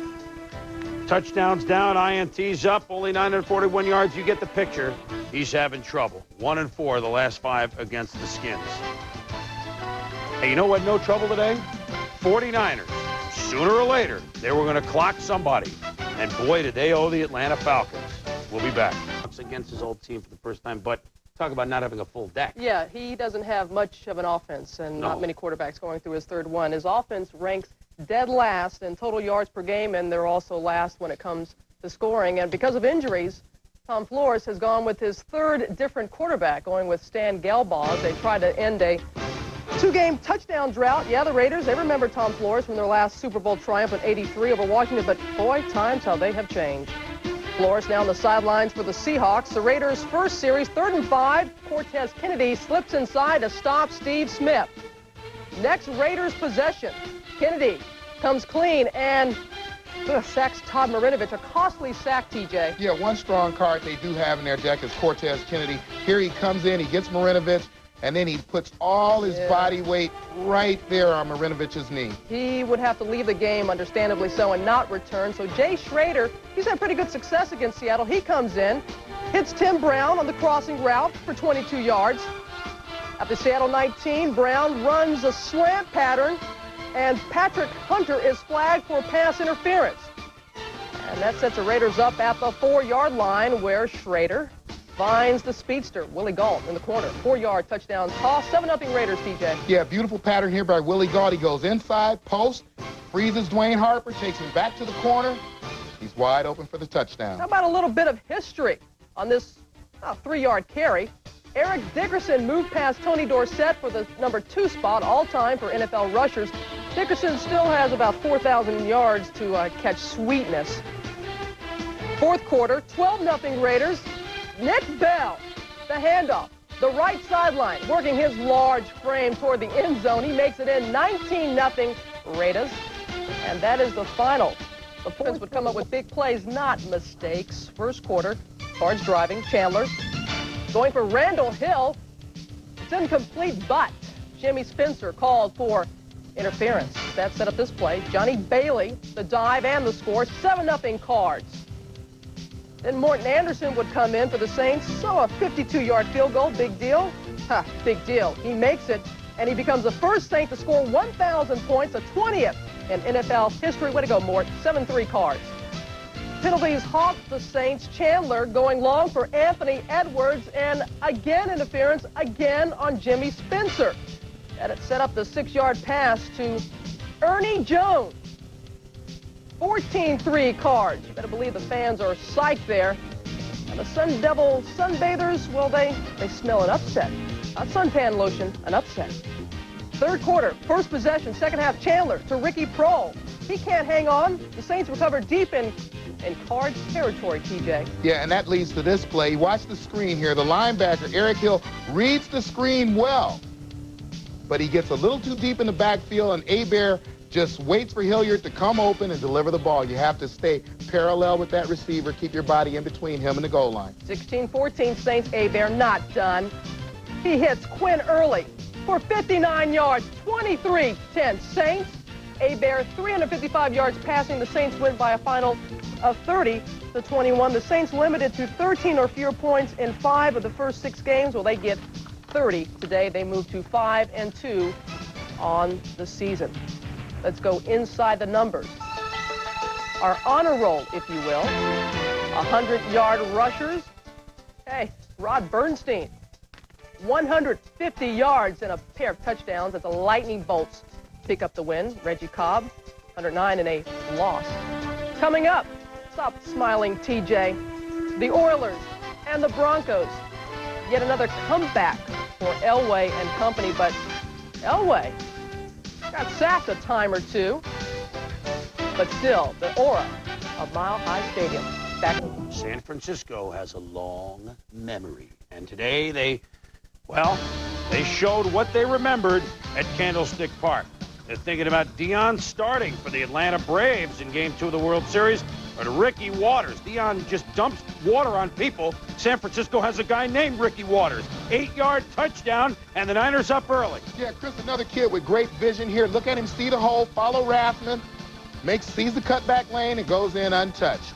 touchdowns down, INTs up, only 941 yards. You get the picture. He's having trouble. 1-4 the last 5 against the Skins. Hey, you know what? No trouble today? 49ers. Sooner or later, they were going to clock somebody. And boy, did they owe the Atlanta Falcons. We'll be back. Against his old team for the first time, but Talk about not having a full deck. Yeah, he doesn't have much of an offense, and not many quarterbacks going through his third one. His offense ranks dead last in total yards per game, and they're also last when it comes to scoring. And because of injuries, Tom Flores has gone with his third different quarterback, going with Stan Gelbaugh. They tried to end a two-game touchdown drought. Yeah, the Raiders, they remember Tom Flores from their last Super Bowl triumph in '83 over Washington, but boy, times how they have changed. Flores now on the sidelines for the Seahawks. The Raiders' first series, 3rd and 5. Cortez Kennedy slips inside to stop Steve Smith. Next Raiders possession. Kennedy comes clean and sacks Todd Marinovich. A costly sack, TJ. Yeah, one strong card they do have in their deck is Cortez Kennedy. Here he comes in, he gets Marinovich, and then he puts all his body weight right there on Marinovich's knee. He would have to leave the game, understandably so, and not return. So Jay Schrader, he's had pretty good success against Seattle. He comes in, hits Tim Brown on the crossing route for 22 yards. At the Seattle 19, Brown runs a slant pattern, and Patrick Hunter is flagged for pass interference. And that sets the Raiders up at the 4-yard line, where Schrader finds the speedster, Willie Gault, in the corner. 4-yard touchdown toss. 7-0 Raiders, TJ. Yeah, beautiful pattern here by Willie Gault. He goes inside, post, freezes Dwayne Harper, takes him back to the corner. He's wide open for the touchdown. How about a little bit of history on this 3-yard carry? Eric Dickerson moved past Tony Dorsett for the number 2 spot all-time for NFL rushers. Dickerson still has about 4,000 yards to catch sweetness. Fourth quarter, 12-0 Raiders. Nick Bell, the handoff, the right sideline, working his large frame toward the end zone. He makes it in 19-0 Raiders. And that is the final. The Fords would come up with big plays, not mistakes. First quarter, Cards driving, Chandler going for Randall Hill. It's incomplete, but Jimmy Spencer called for interference. That set up this play. Johnny Bailey, the dive and the score, 7-0 Cards. Then Morton Anderson would come in for the Saints. So a 52-yard field goal, big deal? Big deal. He makes it, and he becomes the first Saint to score 1,000 points, the 20th in NFL history. Way to go, Mort. 7-3 Cards. Penalties hawked the Saints. Chandler going long for Anthony Edwards, and again interference, again on Jimmy Spencer. And it set up the 6-yard pass to Ernie Jones. 14-3 Cards. You better believe the fans are psyched there. And the Sun Devil Sunbathers, well, they smell an upset. Not suntan lotion, an upset. Third quarter, first possession, second half, Chandler to Ricky Prohl. He can't hang on. The Saints recover deep in Cards territory, TJ. Yeah, and that leads to this play. Watch the screen here. The linebacker, Eric Hill, reads the screen well, but he gets a little too deep in the backfield, and Hebert just waits for Hilliard to come open and deliver the ball. You have to stay parallel with that receiver, keep your body in between him and the goal line. 16-14 Saints. Hebert not done. He hits Quinn Early for 59 yards, 23-10 Saints. Hebert 355 yards passing. The Saints win by a final of 30-21. The Saints limited to 13 or fewer points in 5 of the first 6 games. Well, they get 30 today. They move to 5-2 on the season. Let's go inside the numbers. Our honor roll, if you will. 100-yard rushers. Hey, Rod Bernstein. 150 yards and a pair of touchdowns at the Lightning Bolts pick up the win. Reggie Cobb, 109 and a loss. Coming up, stop smiling, TJ. The Oilers and the Broncos. Yet another comeback for Elway and company, but Elway got sacked a time or two, but still, the aura of Mile High Stadium. Back. San Francisco has a long memory, and today they showed what they remembered at Candlestick Park. They're thinking about Deion starting for the Atlanta Braves in Game 2 of the World Series, or to Ricky Waters. Deion just dumps water on people. San Francisco has a guy named Ricky Waters. 8-yard touchdown, and the Niners up early. Yeah, Chris, another kid with great vision here. Look at him see the hole, follow Rathman, sees the cutback lane, and goes in untouched.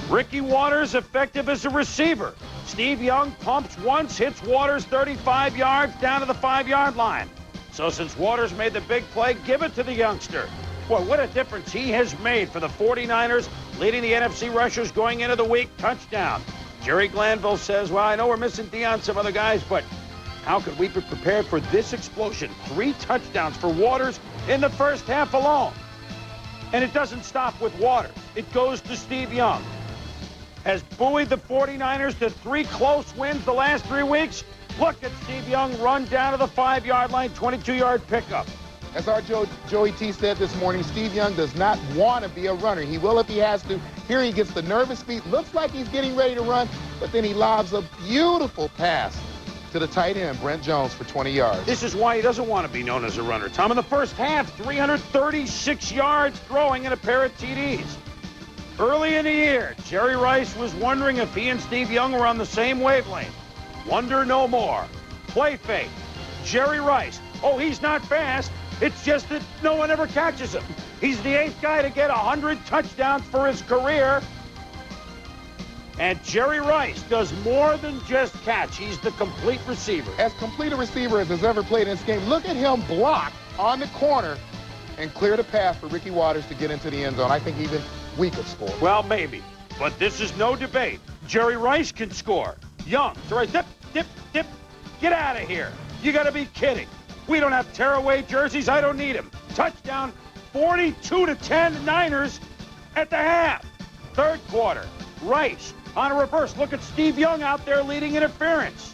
Ricky Waters effective as a receiver. Steve Young pumps once, hits Waters 35 yards down to the 5-yard line. So since Waters made the big play, give it to the youngster. Boy, what a difference he has made for the 49ers, leading the NFC rushers going into the week. Touchdown. Jerry Glanville says, well, I know we're missing Deion, some other guys, but how could we be prepared for this explosion? 3 touchdowns for Waters in the first half alone. And it doesn't stop with Waters. It goes to Steve Young. Has buoyed the 49ers to 3 close wins the last 3 weeks. Look at Steve Young run down to the 5-yard line, 22-yard pickup. As our Joey T said this morning, Steve Young does not want to be a runner. He will if he has to. Here he gets the nervous feet, looks like he's getting ready to run, but then he lobs a beautiful pass to the tight end, Brent Jones, for 20 yards. This is why he doesn't want to be known as a runner. Tom, in the first half, 336 yards throwing and a pair of TDs. Early in the year, Jerry Rice was wondering if he and Steve Young were on the same wavelength. Wonder no more. Play fake. Jerry Rice. Oh, he's not fast. It's just that no one ever catches him. He's the 8th guy to get 100 touchdowns for his career. And Jerry Rice does more than just catch. He's the complete receiver. As complete a receiver as has ever played in this game. Look at him block on the corner and clear the path for Ricky Waters to get into the end zone. I think even we could score. Well, maybe. But this is no debate. Jerry Rice can score. Young, to Rice, dip, dip, dip. Get out of here. You got to be kidding. We don't have tearaway jerseys. I don't need them. Touchdown, 42-10 Niners at the half. Third quarter, Rice on a reverse. Look at Steve Young out there leading interference.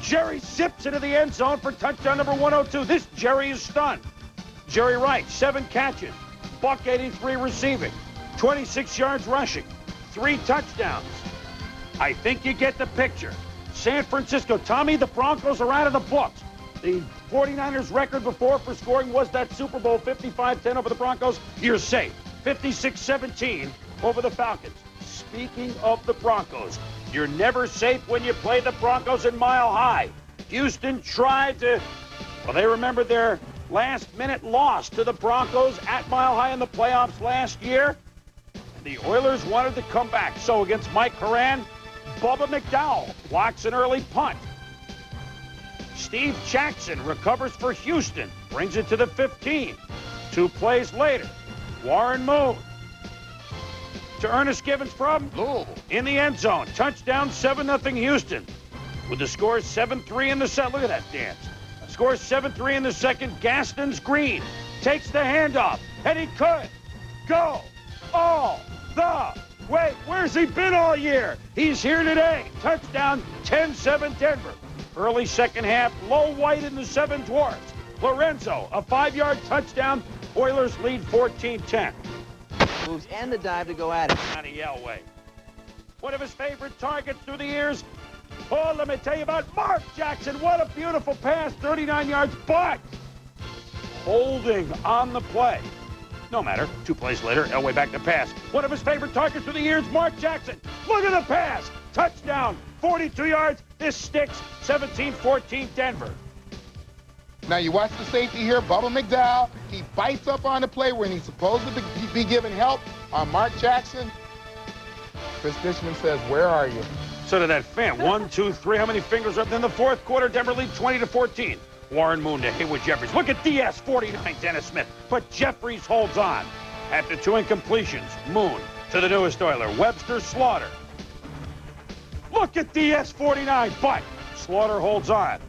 Jerry zips into the end zone for touchdown number 102. This Jerry is stunned. Jerry Rice, 7 catches, $183 receiving, 26 yards rushing, 3 touchdowns. I think you get the picture. San Francisco, Tommy, the Broncos are out of the books. The 49ers record before for scoring was that Super Bowl 55-10 over the Broncos. You're safe. 56-17 over the Falcons. Speaking of the Broncos, you're never safe when you play the Broncos in Mile High. Houston tried to, well, they remember their last-minute loss to the Broncos at Mile High in the playoffs last year. The Oilers wanted to come back. So against Mike Horan, Bubba McDowell blocks an early punt. Steve Jackson recovers for Houston, brings it to the 15. 2 plays later, Warren Moon to Ernest Givens from in the end zone. Touchdown, 7-0 Houston. With the score 7-3 in the second. Look at that dance. Scores 7-3 in the second. Gaston's Green takes the handoff, and he could go all the way. Where's he been all year? He's here today. Touchdown, 10-7 Denver. Early second half, Low White in the 7 dwarfs. Lorenzo, a 5-yard touchdown. Oilers lead 14-10. Moves and the dive to go at it. Johnny Elway. One of his favorite targets through the years. Oh, let me tell you about Mark Jackson. What a beautiful pass, 39 yards, but holding on the play. No matter. 2 plays later, Elway back to pass. One of his favorite targets through the years, Mark Jackson. Look at the pass. Touchdown, 42 yards. This sticks, 17-14 Denver. Now you watch the safety here, Bubba McDowell. He bites up on the play when he's supposed to be given help on Mark Jackson. Chris Dishman says, where are you? So did that fan. 1, 2, 3. How many fingers up? Then the fourth quarter, Denver lead 20-14. Warren Moon to Haywood Jeffries. Look at DS-49, Dennis Smith. But Jeffries holds on. After 2 incompletions, Moon to the newest Oiler, Webster Slaughter. Look at DS-49, but Slaughter holds on.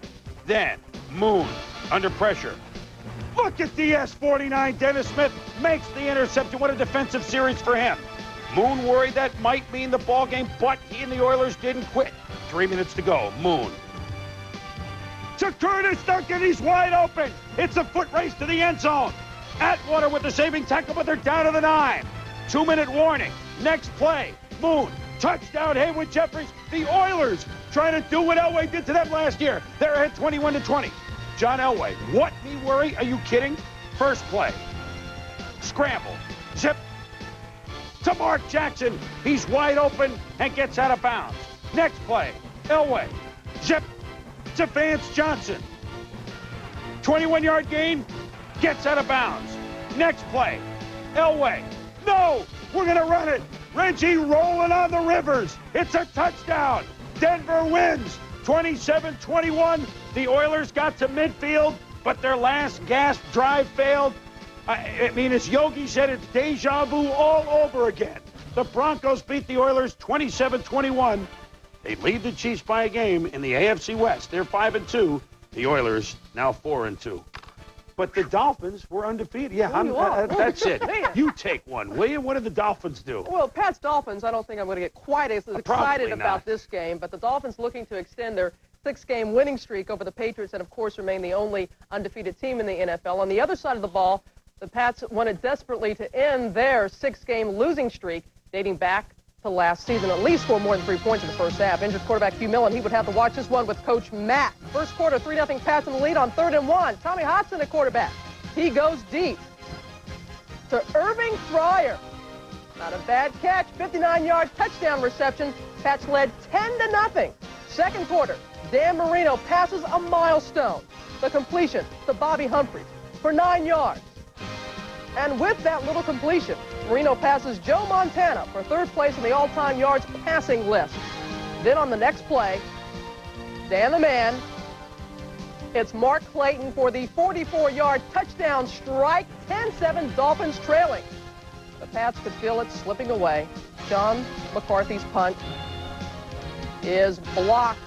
Then Moon under pressure. Look at DS-49, Dennis Smith makes the interception. What a defensive series for him. Moon worried that might mean the ball game, but he and the Oilers didn't quit. 3 minutes to go. Moon to Curtis Duncan. He's wide open. It's a foot race to the end zone. Atwater with the saving tackle, but they're down to the 9. 2-minute warning. Next play. Moon. Touchdown, Haywood Jeffries. The Oilers trying to do what Elway did to them last year. They're ahead 21-20. John Elway. What me worry? Are you kidding? First play. Scramble. Zip. To Mark Jackson. He's wide open and gets out of bounds. Next play. Elway. Zip. To Vance Johnson. 21-yard gain. Gets out of bounds. Next play. Elway. No! We're going to run it. Reggie rolling on the Rivers. It's a touchdown. Denver wins 27-21. The Oilers got to midfield, but their last gasp drive failed. I mean, as Yogi said, it's deja vu all over again. The Broncos beat the Oilers 27-21. They lead the Chiefs by a game in the AFC West. They're 5-2. The Oilers now 4-2. But the Dolphins were undefeated. Yeah, that's it. You take one, will you? What did the Dolphins do? Well, Pat's Dolphins, I don't think I'm going to get quite as excited about this game, but the Dolphins looking to extend their 6-game winning streak over the Patriots and, of course, remain the only undefeated team in the NFL. On the other side of the ball, the Pats wanted desperately to end their 6-game losing streak dating back to last season, at least score more than 3 points in the first half. Injured quarterback Hugh Millen, he would have to watch this one with Coach Matt. First quarter, 3-0 Pats in the lead on 3rd and 1. Tommy Hodson at quarterback. He goes deep to Irving Fryer. Not a bad catch, 59-yard touchdown reception. Pats led 10-0. Second quarter, Dan Marino passes a milestone. The completion to Bobby Humphries for 9 yards. And with that little completion, Marino passes Joe Montana for 3rd place in the all-time yards passing list. Then on the next play, Dan the Man, it's Mark Clayton for the 44-yard touchdown strike, 10-7 Dolphins trailing. The Pats could feel it slipping away. John McCarthy's punt is blocked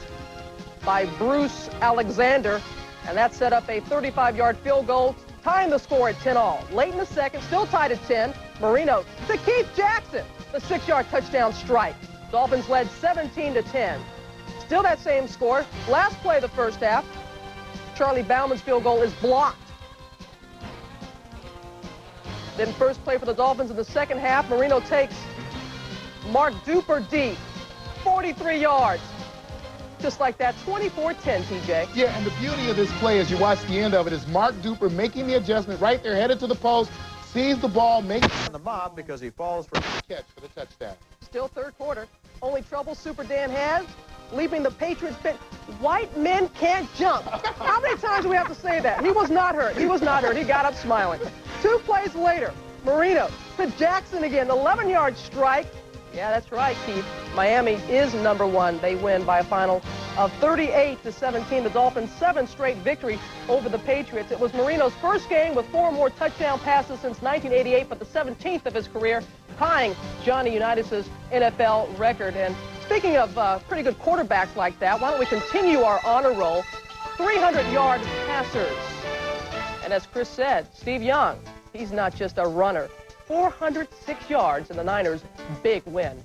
by Bruce Alexander, and that set up a 35-yard field goal, tying the score at 10-all. Late in the second, still tied at 10, Marino to Keith Jackson, the 6-yard touchdown strike. Dolphins led 17-10. Still that same score. Last play of the first half, Charlie Bauman's field goal is blocked. Then first play for the Dolphins in the second half, Marino takes Mark Duper deep, 43 yards. Just like that, 24-10, TJ. Yeah, and the beauty of this play as you watch the end of it is Mark Duper making the adjustment right there, headed to the post, sees the ball, makes the mob because he falls for the catch for the touchdown. Still third quarter. Only trouble Super Dan has, leaving the Patriots bench. White men can't jump. How many times do we have to say that? He was not hurt. He was not hurt. He got up smiling. 2 plays later, Marino to Jackson again, 11-yard strike. Yeah, that's right, Keith. Miami is #1. They win by a final of 38-17. The Dolphins' 7th straight victory over the Patriots. It was Marino's first game with 4 more touchdown passes since 1988, but the 17th of his career, tying Johnny Unitas' NFL record. And speaking of pretty good quarterbacks like that, why don't we continue our honor roll? 300-yard passers. And as Chris said, Steve Young, he's not just a runner. 406 yards in the Niners' big win.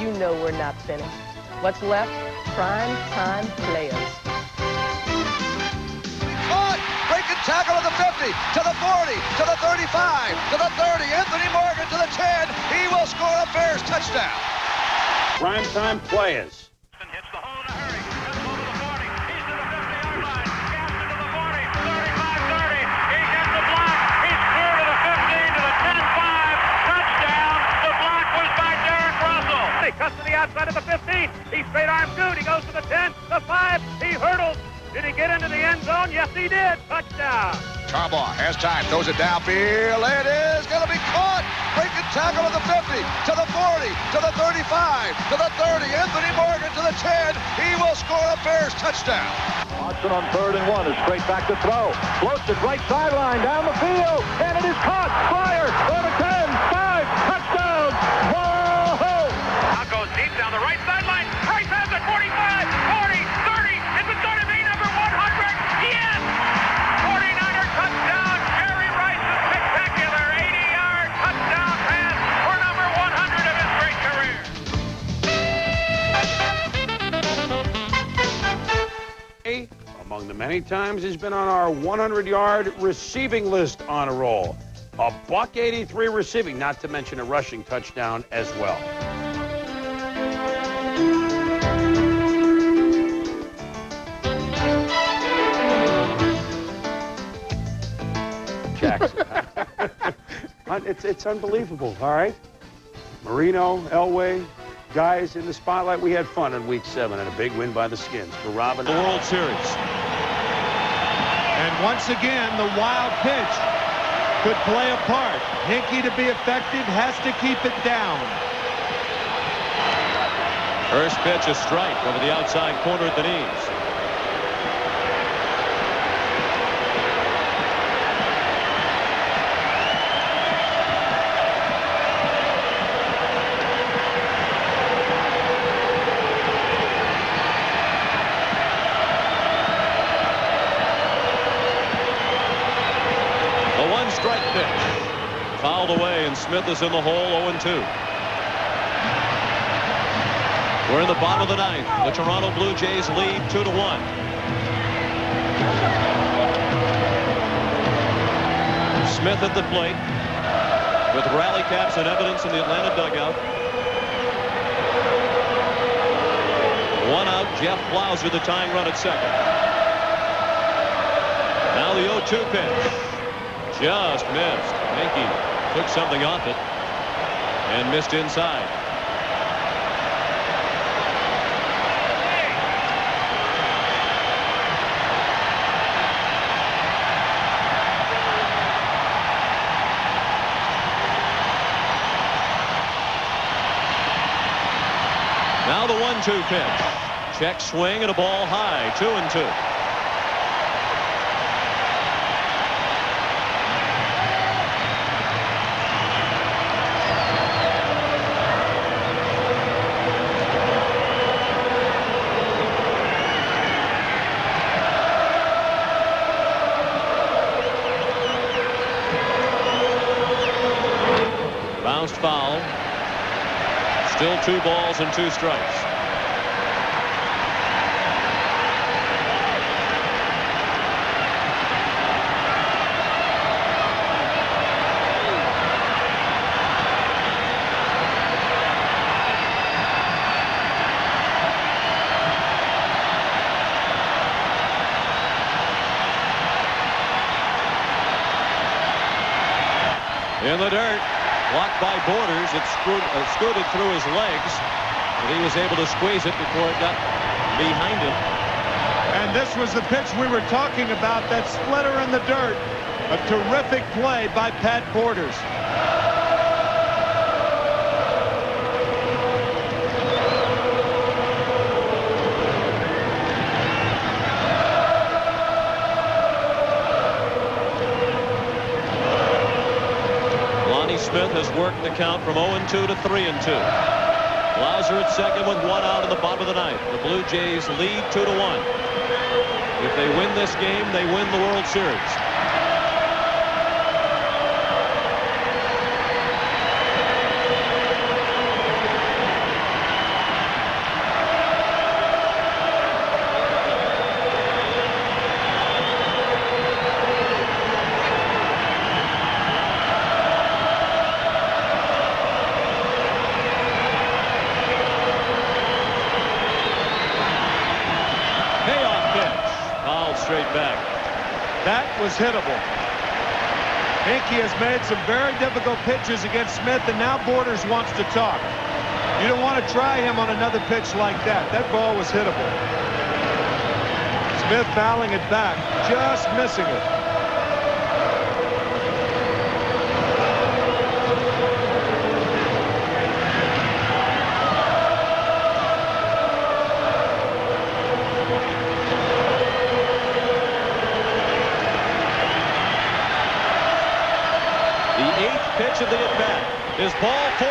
You know we're not finished. What's left? Prime time players. Breaking tackle at the 50, to the 40, to the 35, to the 30. Anthony Morgan to the 10. He will score a Bears touchdown. Primetime players. Hits the hole in a hurry. Gets over the 40. He's to the 50-yard line. Gaps into the 40, 35-30. He gets the block. He's clear to the 15, to the 10-5. Touchdown. The block was by Derek Russell. He cuts to the outside of the 15. He straight arm dude. He goes to the 10, the 5. He hurdles. Did he get into the end zone? Yes, he did. Touchdown. Harbaugh has time, throws it downfield. It is going to be caught. Breaking tackle at the 50, to the 40, to the 35, to the 30. Anthony Morgan to the 10. He will score a Bears touchdown. Watson on 3rd and 1 is straight back to throw. Floats it right sideline down the field, and it is caught. Fire for the 10, 5, touchdown. Whoa! Now goes deep down the right sideline. Rice has it, 45, 40, 30. Is it going to be number 100? Yes! 49er touchdown. Jerry Rice's spectacular 80-yard touchdown pass for number 100 of his great career. Among the many times he's been on our 100-yard receiving list on a roll. A $183 receiving, not to mention a rushing touchdown as well. Jackson. It's unbelievable, all right? Marino, Elway, guys in the spotlight. We had fun in Week 7 and a big win by the Skins for Robin. The World Series. And once again, the wild pitch could play a part. Hinkie, to be effective, has to keep it down. First pitch, a strike over the outside corner at the knees. A one-strike pitch. Fouled away, and Smith is in the hole, 0-2. We're in the bottom of the ninth. The Toronto Blue Jays lead 2-1. Smith at the plate with rally caps and evidence in the Atlanta dugout. One out. Jeff Blauser, the tying run at second. Now the 0-2 pitch. Just missed. Hanky took something off it and missed inside. Now the 1-2 pitch. Check swing and a ball high. 2-2. Bounced foul. Still 2 balls and 2 strikes. In the dirt. Blocked by Borders. It scooted through his legs, but he was able to squeeze it before it got behind him. And this was the pitch we were talking about, that splitter in the dirt. A terrific play by Pat Borders. Smith has worked the count from 0-2 to 3-2. Blauser at second with 1 out in the bottom of the ninth. The Blue Jays lead 2-1. If they win this game, they win the World Series. Straight back. That was hittable. Hinkie has made some very difficult pitches against Smith, and now Borders wants to talk. You don't want to try him on another pitch like that. That ball was hittable. Smith fouling it back, just missing it. Pitch of the at-bat is ball 4.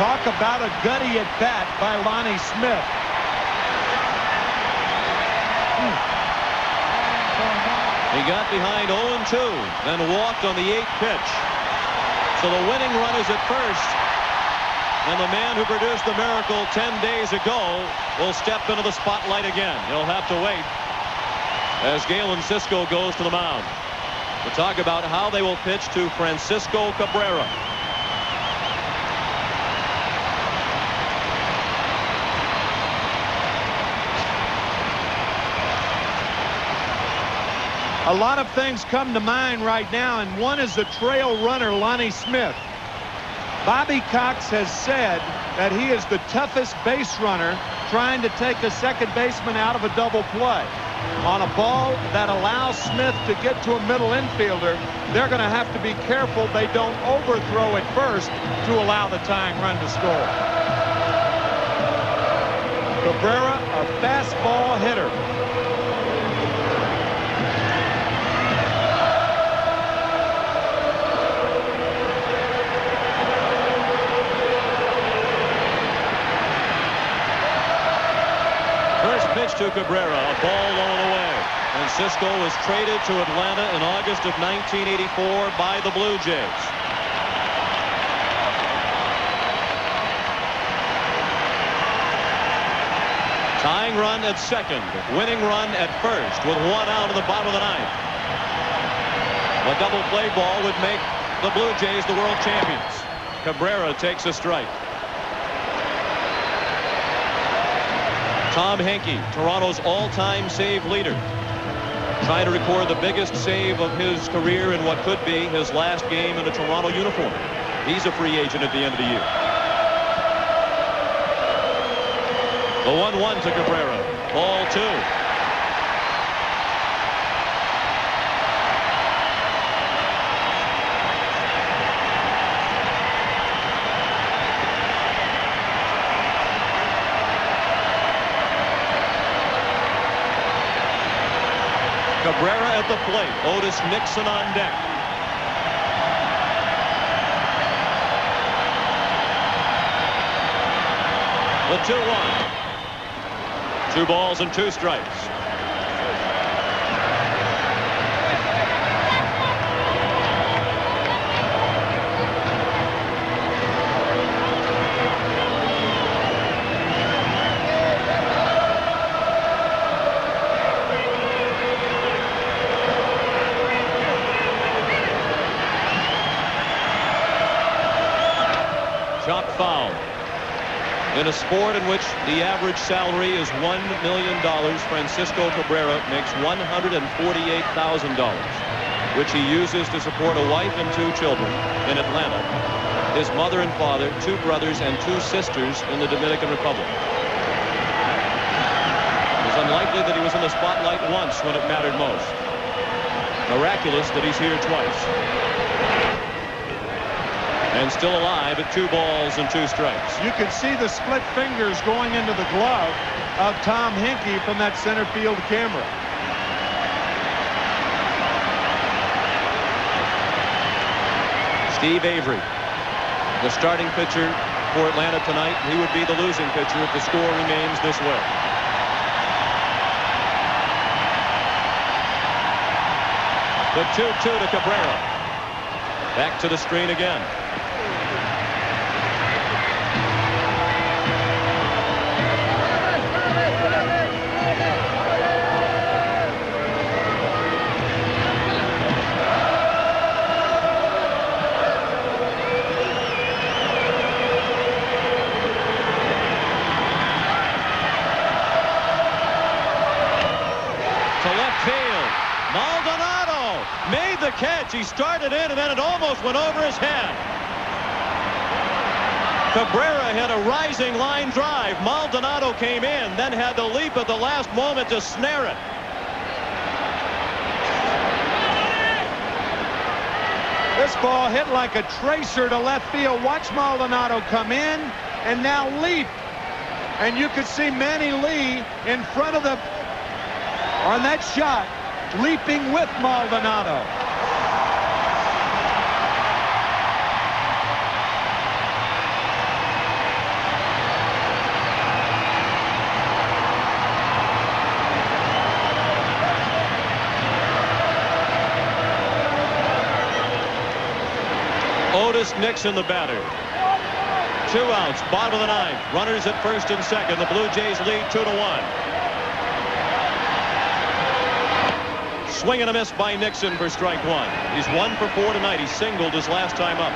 Talk about a gutty at-bat by Lonnie Smith. He got behind 0-2, then walked on the 8th pitch. So the winning run is at first. And the man who produced the miracle 10 days ago will step into the spotlight again. He'll have to wait as Galen Cisco goes to the mound to talk about how they will pitch to Francisco Cabrera. A lot of things come to mind right now, and one is the trail runner, Lonnie Smith. Bobby Cox has said that he is the toughest base runner trying to take a second baseman out of a double play. on a ball that allows Smith to get to a middle infielder, they're going to have to be careful they don't overthrow it first to allow the tying run to score. Cabrera, a fastball hitter. First pitch to Cabrera, a ball low and away. Francisco was traded to Atlanta in August of 1984 by the Blue Jays. Tying run at second, winning run at first with one out in the bottom of the ninth. A double play ball would make the Blue Jays the world champions. Cabrera takes a strike. Tom Henke, Toronto's all-time save leader, trying to record the biggest save of his career in what could be his last game in a Toronto uniform. He's a free agent at the end of the year. The 1-1 to Cabrera. Ball 2. Cabrera at the plate. Otis Nixon on deck. The 2-1. 2 balls and 2 strikes. Chop foul. In a sport in which the average salary is $1 million, Francisco Cabrera makes $148,000, which he uses to support a wife and 2 children in Atlanta, his mother and father, 2 brothers, and 2 sisters in the Dominican Republic. It's unlikely that he was in the spotlight once when it mattered most. Miraculous that he's here twice. And still alive at 2 balls and 2 strikes. You can see the split fingers going into the glove of Tom Henke from that center field camera. Steve Avery, the starting pitcher for Atlanta tonight. He would be the losing pitcher if the score remains this way. The 2-2 to Cabrera. Back to the screen again. Catch. He started in and then it almost went over his head. Cabrera had a rising line drive. Maldonado came in, then had to leap at the last moment to snare it. This ball hit like a tracer to left field. Watch Maldonado come in and now leap. And you could see Manny Lee in front of the, on that shot, leaping with Maldonado. Otis Nixon, the batter. 2 outs, bottom of the ninth. Runners at first and second. The Blue Jays lead 2-1. Swing and a miss by Nixon for strike 1. He's 1 for 4 tonight. He singled his last time up.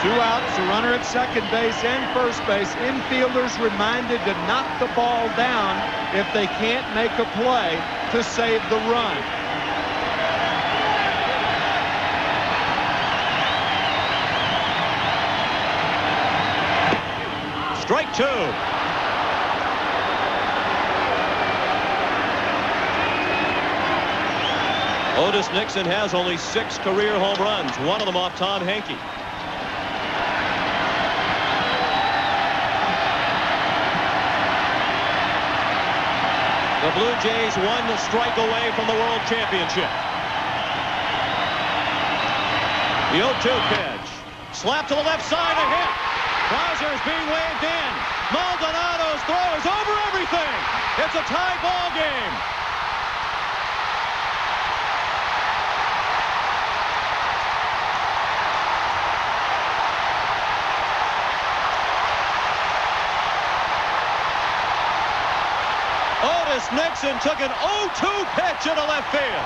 2 outs, a runner at second base and first base. Infielders reminded to knock the ball down if they can't make a play to save the run. Strike 2. Otis Nixon has only 6 career home runs, one of them off Tom Henke. The Blue Jays 1 strike away from the World Championship. The 0-2 pitch. Slap to the left side, a hit. Bowser is being waved in. Maldonado's throw is over everything. It's a tie ball game. Otis Nixon took an 0-2 pitch into left field.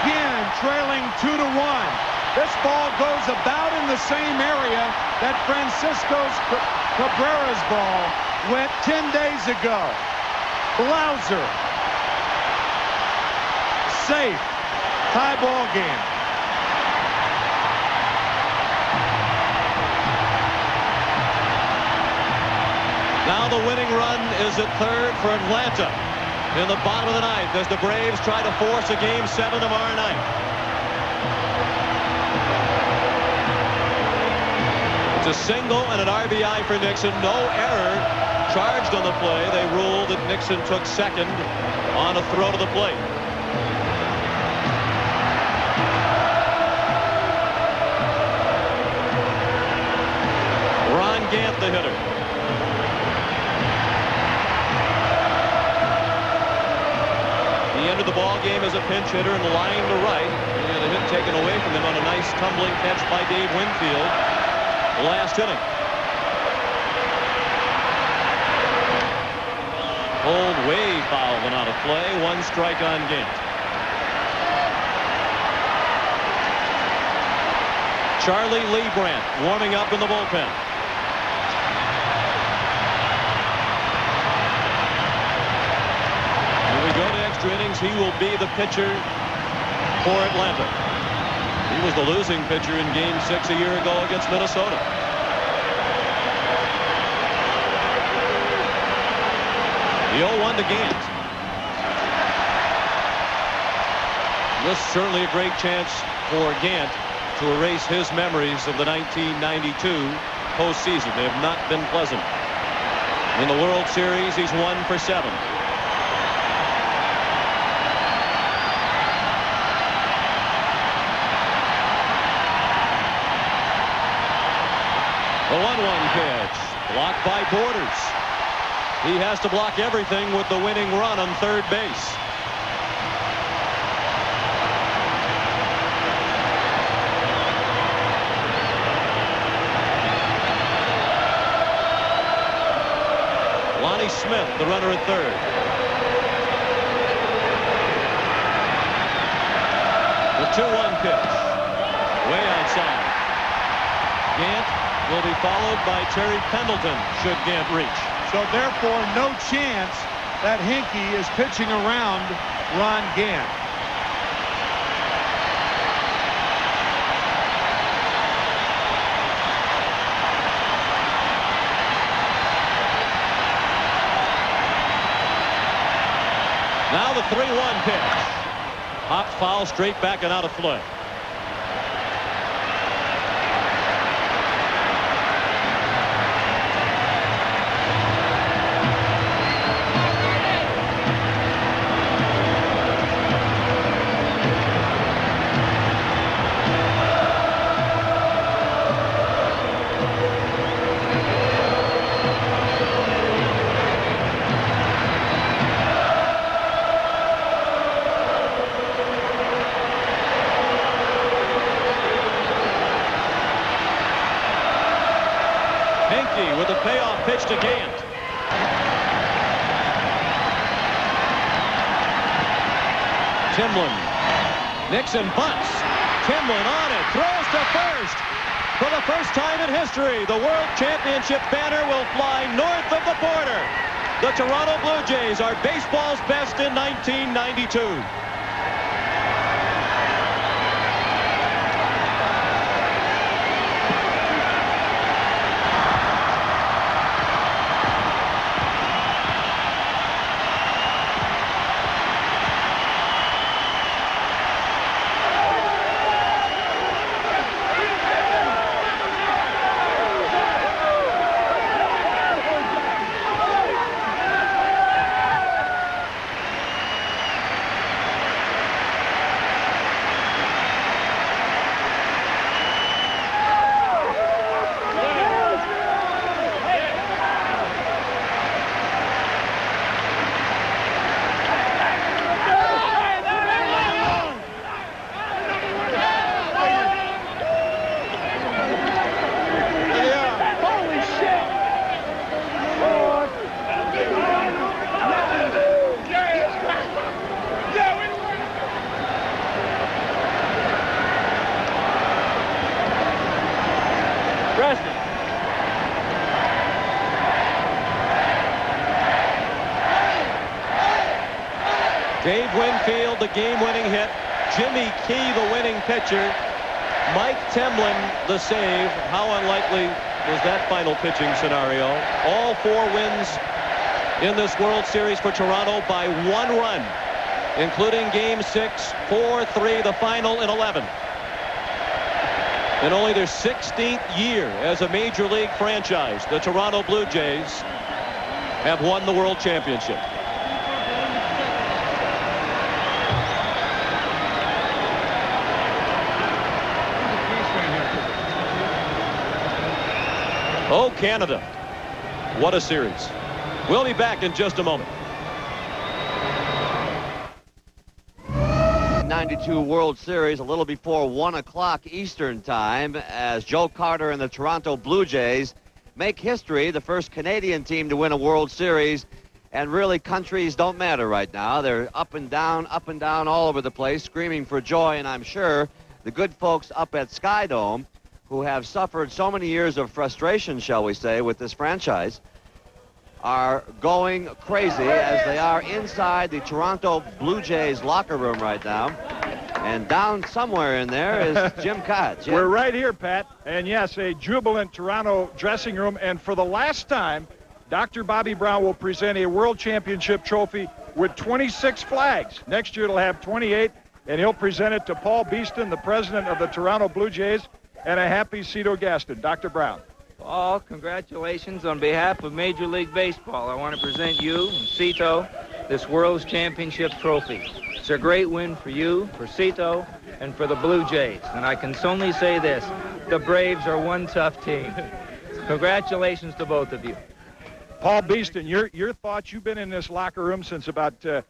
Again, trailing 2-1. This ball goes about in the same area that Francisco's Cabrera's ball went 10 days ago. Blouser. Safe. Tie ball game. Now the winning run is at third for Atlanta in the bottom of the ninth as the Braves try to force a Game 7 tomorrow night. It's a single and an RBI for Nixon. No error charged on the play. They ruled that Nixon took second on a throw to the plate. Ron Gant, the hitter. He entered the ball game as a pinch hitter and lined to right. He had a hit taken away from him on a nice tumbling catch by Dave Winfield. Last inning. Pulled way foul and out of play. 1 strike on Gant. Charlie Leibrandt warming up in the bullpen. When we go to extra innings, he will be the pitcher for Atlanta. He was the losing pitcher in Game 6 a year ago against Minnesota. The 0-1 to Gant. This is certainly a great chance for Gant to erase his memories of the 1992 postseason. They have not been pleasant. In the World Series, he's 1 for 7. The 1-1 pitch, blocked by Borders. He has to block everything with the winning run on third base. Lonnie Smith, the runner at third. The 2-1 pitch, way outside. Gant will be followed by Terry Pendleton should Gant reach. So therefore, no chance that Henke is pitching around Ron Gant. Now the 3-1 pitch. Hop foul straight back and out of play. With a payoff pitch to Gant. Timlin. Nixon bunts. Timlin on it. Throws to first. For the first time in history, the World Championship banner will fly north of the border. The Toronto Blue Jays are baseball's best in 1992. Dave Winfield, the game-winning hit. Jimmy Key, the winning pitcher. Mike Temlin, the save. How unlikely was that final pitching scenario? All 4 wins in this World Series for Toronto by 1 run, including Game 6, 4-3, the final in 11. In only their 16th year as a Major League franchise, the Toronto Blue Jays have won the World Championship. Oh, Canada. What a series. We'll be back in just a moment. 92 World Series a little before 1 o'clock Eastern time as Joe Carter and the Toronto Blue Jays make history, the first Canadian team to win a World Series. And really, countries don't matter right now. They're up and down all over the place, screaming for joy. And I'm sure the good folks up at Skydome, who have suffered so many years of frustration, shall we say, with this franchise, are going crazy as they are inside the Toronto Blue Jays locker room right now. And down somewhere in there is Jim Cott. Jim? We're right here, Pat. And yes, a jubilant Toronto dressing room. And for the last time, Dr. Bobby Brown will present a World Championship trophy with 26 flags. Next year it'll have 28, and he'll present it to Paul Beeston, the president of the Toronto Blue Jays, and a happy Cito Gaston. Dr. Brown. Paul, congratulations on behalf of Major League Baseball. I want to present you and Cito this World Championship trophy. It's a great win for you, for Cito, and for the Blue Jays. And I can only say this, the Braves are one tough team. Congratulations to both of you. Paul Beeston, your thoughts? You've been in this locker room since about the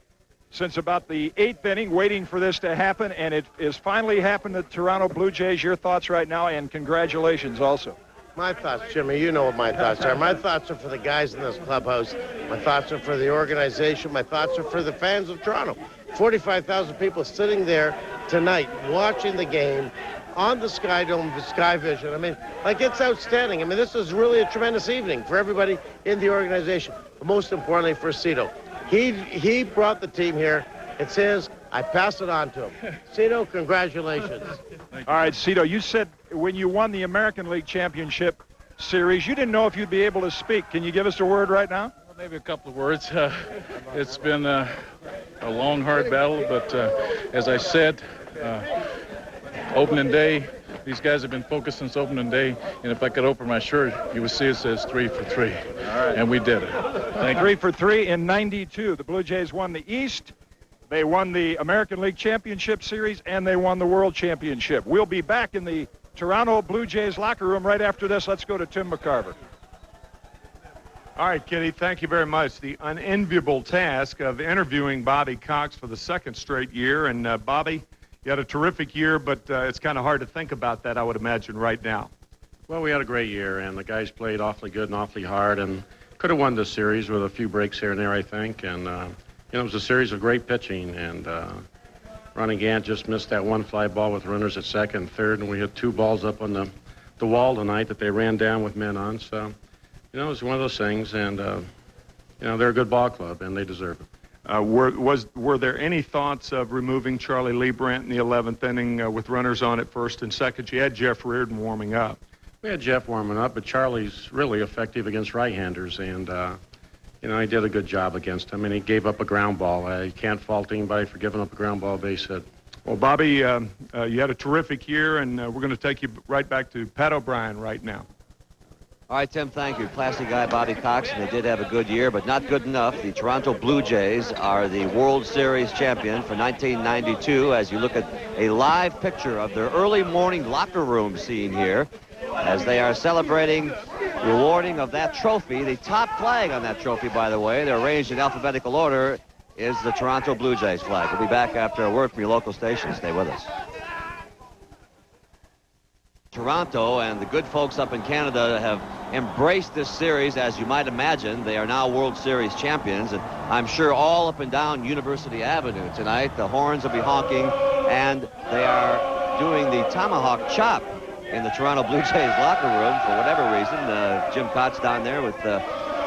8th inning, waiting for this to happen, and it is finally happened to the Toronto Blue Jays. Your thoughts right now, and congratulations also. My thoughts, Jimmy, you know what my thoughts are. My thoughts are for the guys in this clubhouse. My thoughts are for the organization. My thoughts are for the fans of Toronto. 45,000 people sitting there tonight watching the game on the Skydome, the Sky Vision. I mean, like, it's outstanding. I mean, this is really a tremendous evening for everybody in the organization, but most importantly for Cito. He brought the team here. It's his. I pass it on to him. Cito, congratulations. All right, Cito, you said when you won the American League Championship Series, you didn't know if you'd be able to speak. Can you give us a word right now? Maybe a couple of words. It's been a long, hard battle, but as I said, opening day, these guys have been focused since opening day, and if I could open my shirt, you would see it says 3 for 3, and we did it. Thank you. 3 for 3 in 92. The Blue Jays won the East. They won the American League Championship Series, and they won the World Championship. We'll be back in the Toronto Blue Jays locker room right after this. Let's go to Tim McCarver. All right, Kitty, thank you very much. The unenviable task of interviewing Bobby Cox for the 2nd straight year. And, Bobby, you had a terrific year, but it's kind of hard to think about that, I would imagine, right now. Well, we had a great year, and the guys played awfully good and awfully hard, and could have won this series with a few breaks here and there, I think. And, it was a series of great pitching, and Ronnie Gant just missed that one fly ball with runners at second and third, and we had 2 balls up on the wall tonight that they ran down with men on. So, it was one of those things, and, they're a good ball club, and they deserve it. Were there any thoughts of removing Charlie Liebrandt in the 11th inning with runners on at first and second? You had Jeff Reardon warming up. We had Jeff warming up, but Charlie's really effective against right-handers, and, he did a good job against him, and he gave up a ground ball. You can't fault anybody for giving up a ground ball base hit. Well, Bobby, you had a terrific year, and we're going to take you right back to Pat O'Brien right now. All right, Tim, thank you. Classy guy, Bobby Cox, and they did have a good year, but not good enough. The Toronto Blue Jays are the World Series champion for 1992, as you look at a live picture of their early morning locker room scene here, as they are celebrating the awarding of that trophy. The top flag on that trophy, by the way, they're arranged in alphabetical order, is the Toronto Blue Jays flag. We'll be back after a word from your local station. Stay with us. Toronto and the good folks up in Canada have embraced this series. As you might imagine, they are now World Series champions, and I'm sure all up and down University Avenue tonight the horns will be honking, and they are doing the tomahawk chop in the Toronto Blue Jays locker room for whatever reason. Jim Cott's down there with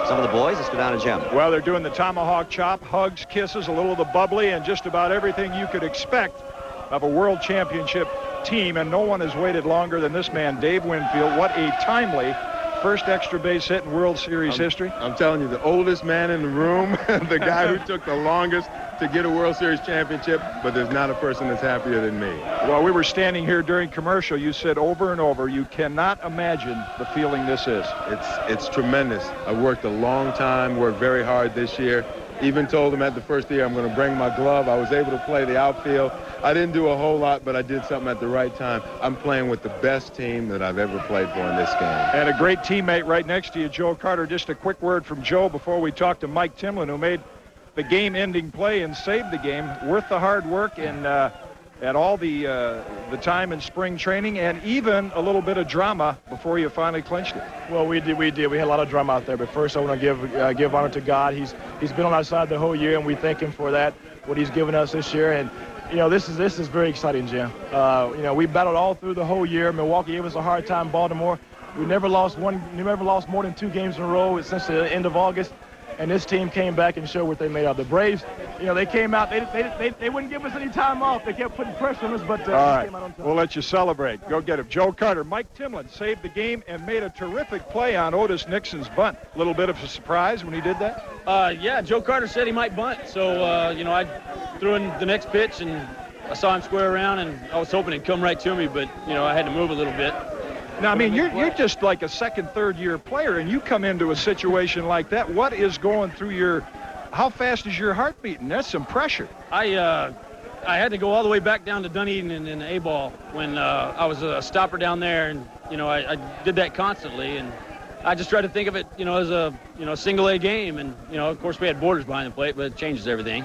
some of the boys. Let's go down to Jim. Well, they're doing the tomahawk chop, hugs, kisses, a little of the bubbly, and just about everything you could expect of a world championship team, and no one has waited longer than this man, Dave Winfield. What a timely first extra base hit in World Series history. I'm telling you, the oldest man in the room, the guy who took the longest to get a World Series championship, but there's not a person that's happier than me. While we were standing here during commercial, you said over and over, you cannot imagine the feeling this is. It's tremendous. I worked a long time, worked very hard this year. Even told them at the first year I'm going to bring my glove. I was able to play the outfield. I didn't do a whole lot, but I did something at the right time. I'm playing with the best team that I've ever played for in this game. And a great teammate right next to you, Joe Carter. Just a quick word from Joe before we talk to Mike Timlin, who made the game-ending play and saved the game. Worth the hard work and all the time in spring training, and even a little bit of drama before you finally clinched it. Well, we did. We had a lot of drama out there. But first, I want to give honor to God. He's been on our side the whole year, and we thank him for that, what he's given us this year. And this is very exciting, Jim. We battled all through the whole year. Milwaukee gave us a hard time. Baltimore, we never lost more than 2 games in a row since the end of August. And this team came back and showed what they made of. The Braves, they came out. They wouldn't give us any time off. They kept putting pressure on us, but all right, came out on top. We'll let you celebrate. Go get him. Joe Carter. Mike Timlin saved the game and made a terrific play on Otis Nixon's bunt. A little bit of a surprise when he did that? Yeah, Joe Carter said he might bunt. So, I threw in the next pitch, and I saw him square around, and I was hoping he'd come right to me, but, I had to move a little bit. Now, I mean, you're just like a second, third-year player, and you come into a situation like that. What is going through how fast is your heart beating? That's some pressure. I had to go all the way back down to Dunedin in the A-ball when I was a stopper down there, and, I did that constantly, and I just tried to think of it, as a, single A game, and, of course we had borders behind the plate, but it changes everything.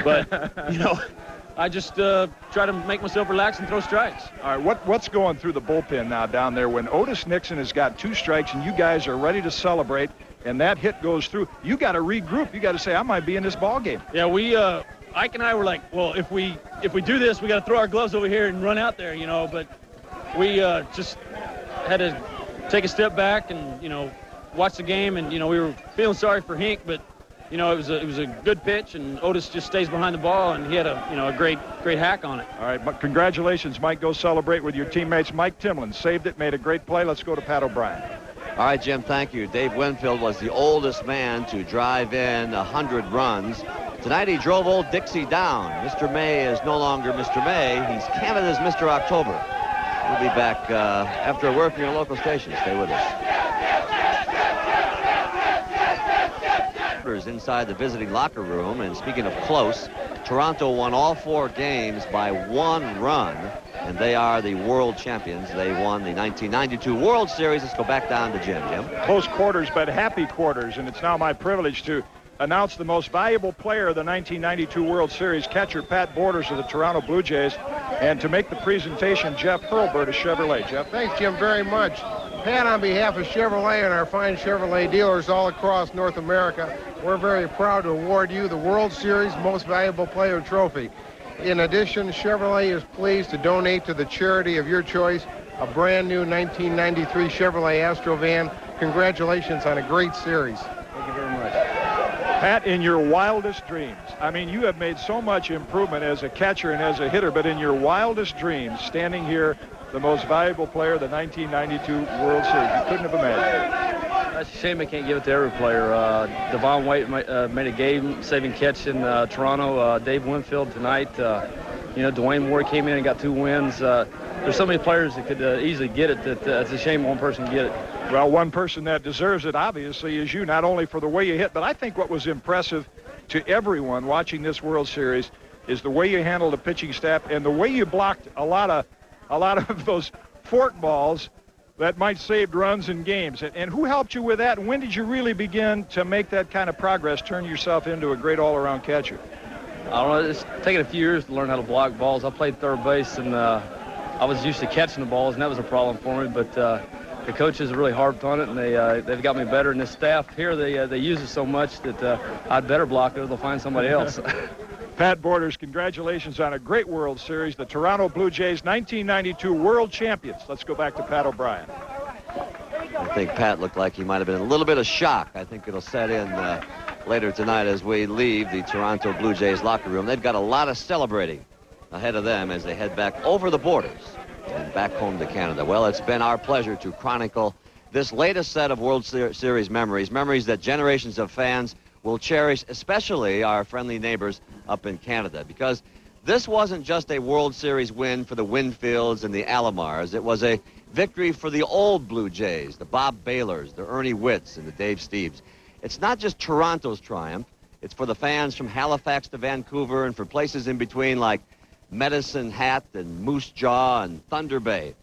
But, I just try to make myself relax and throw strikes. All right, what's going through the bullpen now down there when Otis Nixon has got 2 strikes and you guys are ready to celebrate and that hit goes through? You got to regroup. You got to say, I might be in this ball game. Yeah, Ike and I were like, well, if we do this, we got to throw our gloves over here and run out there, but we just had to take a step back and, watch the game, and, we were feeling sorry for Hink, but it was a good pitch, and Otis just stays behind the ball, and he had a great hack on it. All right, but congratulations, Mike. Go celebrate with your teammates. Mike Timlin saved it, made a great play. Let's go to Pat O'Brien. All right, Jim, thank you. Dave Winfield was the oldest man to drive in 100 runs. Tonight he drove old Dixie down. Mr. May is no longer Mr. May. He's Canada's Mr. October. We'll be back after a word from your local station. Stay with us. Inside the visiting locker room, and speaking of close, Toronto won all 4 games by 1 run, and they are the world champions. They won the 1992 World Series. Let's go back down to Jim. Close quarters, but happy quarters, and it's now my privilege to announce the most valuable player of the 1992 World Series, catcher Pat Borders of the Toronto Blue Jays, and to make the presentation, Jeff Hurlburt of Chevrolet. Jeff. Thanks, Jim, very much. Pat, on behalf of Chevrolet and our fine Chevrolet dealers all across North America, we're very proud to award you the World Series Most Valuable Player Trophy. In addition, Chevrolet is pleased to donate to the charity of your choice a brand new 1993 Chevrolet Astro van. Congratulations on a great series. Thank you very much. Pat, in your wildest dreams, I mean, you have made so much improvement as a catcher and as a hitter, but in your wildest dreams, standing here, the most valuable player of the 1992 World Series, you couldn't have imagined. That's a shame I can't give it to every player. Devon White made a game-saving catch in Toronto. Dave Winfield tonight. Dwayne Moore came in and got 2 wins. There's so many players that could easily get it that it's a shame one person get it. Well, one person that deserves it, obviously, is you, not only for the way you hit, but I think what was impressive to everyone watching this World Series is the way you handled the pitching staff and the way you blocked a lot of those fork balls that might saved runs in games. And who helped you with that? And when did you really begin to make that kind of progress, turn yourself into a great all-around catcher? I don't know. It's taken a few years to learn how to block balls. I played third base, and I was used to catching the balls, and that was a problem for me. But the coaches really harped on it, and they've got me better. And the staff here, they use it so much that I'd better block it or they'll find somebody else. Pat Borders, congratulations on a great World Series. The Toronto Blue Jays, 1992 World Champions. Let's go back to Pat O'Brien. think Pat looked like he might have been in a little bit of shock. I think it'll set in later tonight as we leave the Toronto Blue Jays locker room. They've got a lot of celebrating ahead of them as they head back over the borders and back home to Canada. Well, it's been our pleasure to chronicle this latest set of World Series memories, memories that generations of fans will cherish, especially our friendly neighbors up in Canada, because this wasn't just a World Series win for the Winfields and the Alomars. It was a victory for the old Blue Jays, the Bob Baylors, the Ernie Witts, and the Dave Steeves. It's not just Toronto's triumph. It's for the fans from Halifax to Vancouver and for places in between like Medicine Hat and Moose Jaw and Thunder Bay.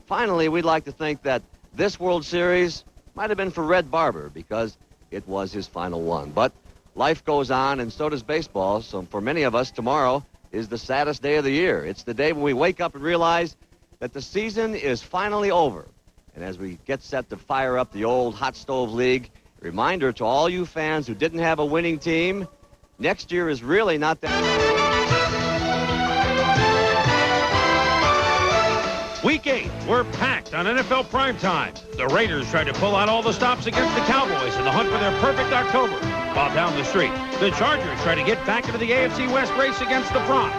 Finally, we'd like to think that this World Series might have been for Red Barber because it was his final one. But life goes on, and so does baseball. So for many of us, tomorrow is the saddest day of the year. It's the day when we wake up and realize that the season is finally over. And as we get set to fire up the old hot stove league, a reminder to all you fans who didn't have a winning team, next year is really not that... Week 8, we're packed on NFL Primetime. The Raiders try to pull out all the stops against the Cowboys in the hunt for their perfect October. While down the street, the Chargers try to get back into the AFC West race against the Bronx.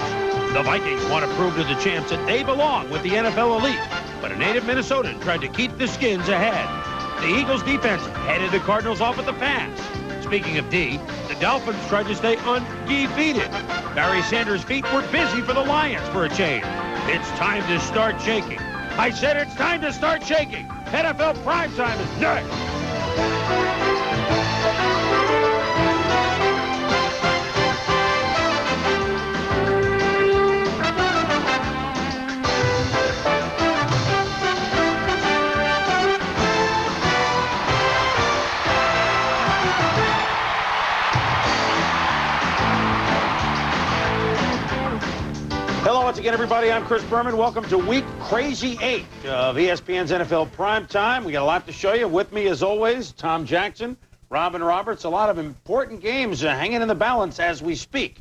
The Vikings want to prove to the champs that they belong with the NFL elite. But a native Minnesotan tried to keep the Skins ahead. The Eagles defense headed the Cardinals off at the pass. Speaking of D, the Dolphins tried to stay undefeated. Barry Sanders' feet were busy for the Lions for a change. It's time to start shaking. I said it's time to start shaking. NFL Primetime is next. Hello once again, everybody. I'm Chris Berman. Welcome to week crazy 8 of ESPN's NFL Primetime. We got a lot to show you. With me, as always, Tom Jackson, Robin Roberts. A lot of important games hanging in the balance as we speak.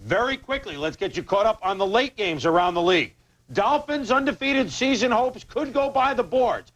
Very quickly, let's get you caught up on the late games around the league. Dolphins' undefeated season hopes could go by the boards.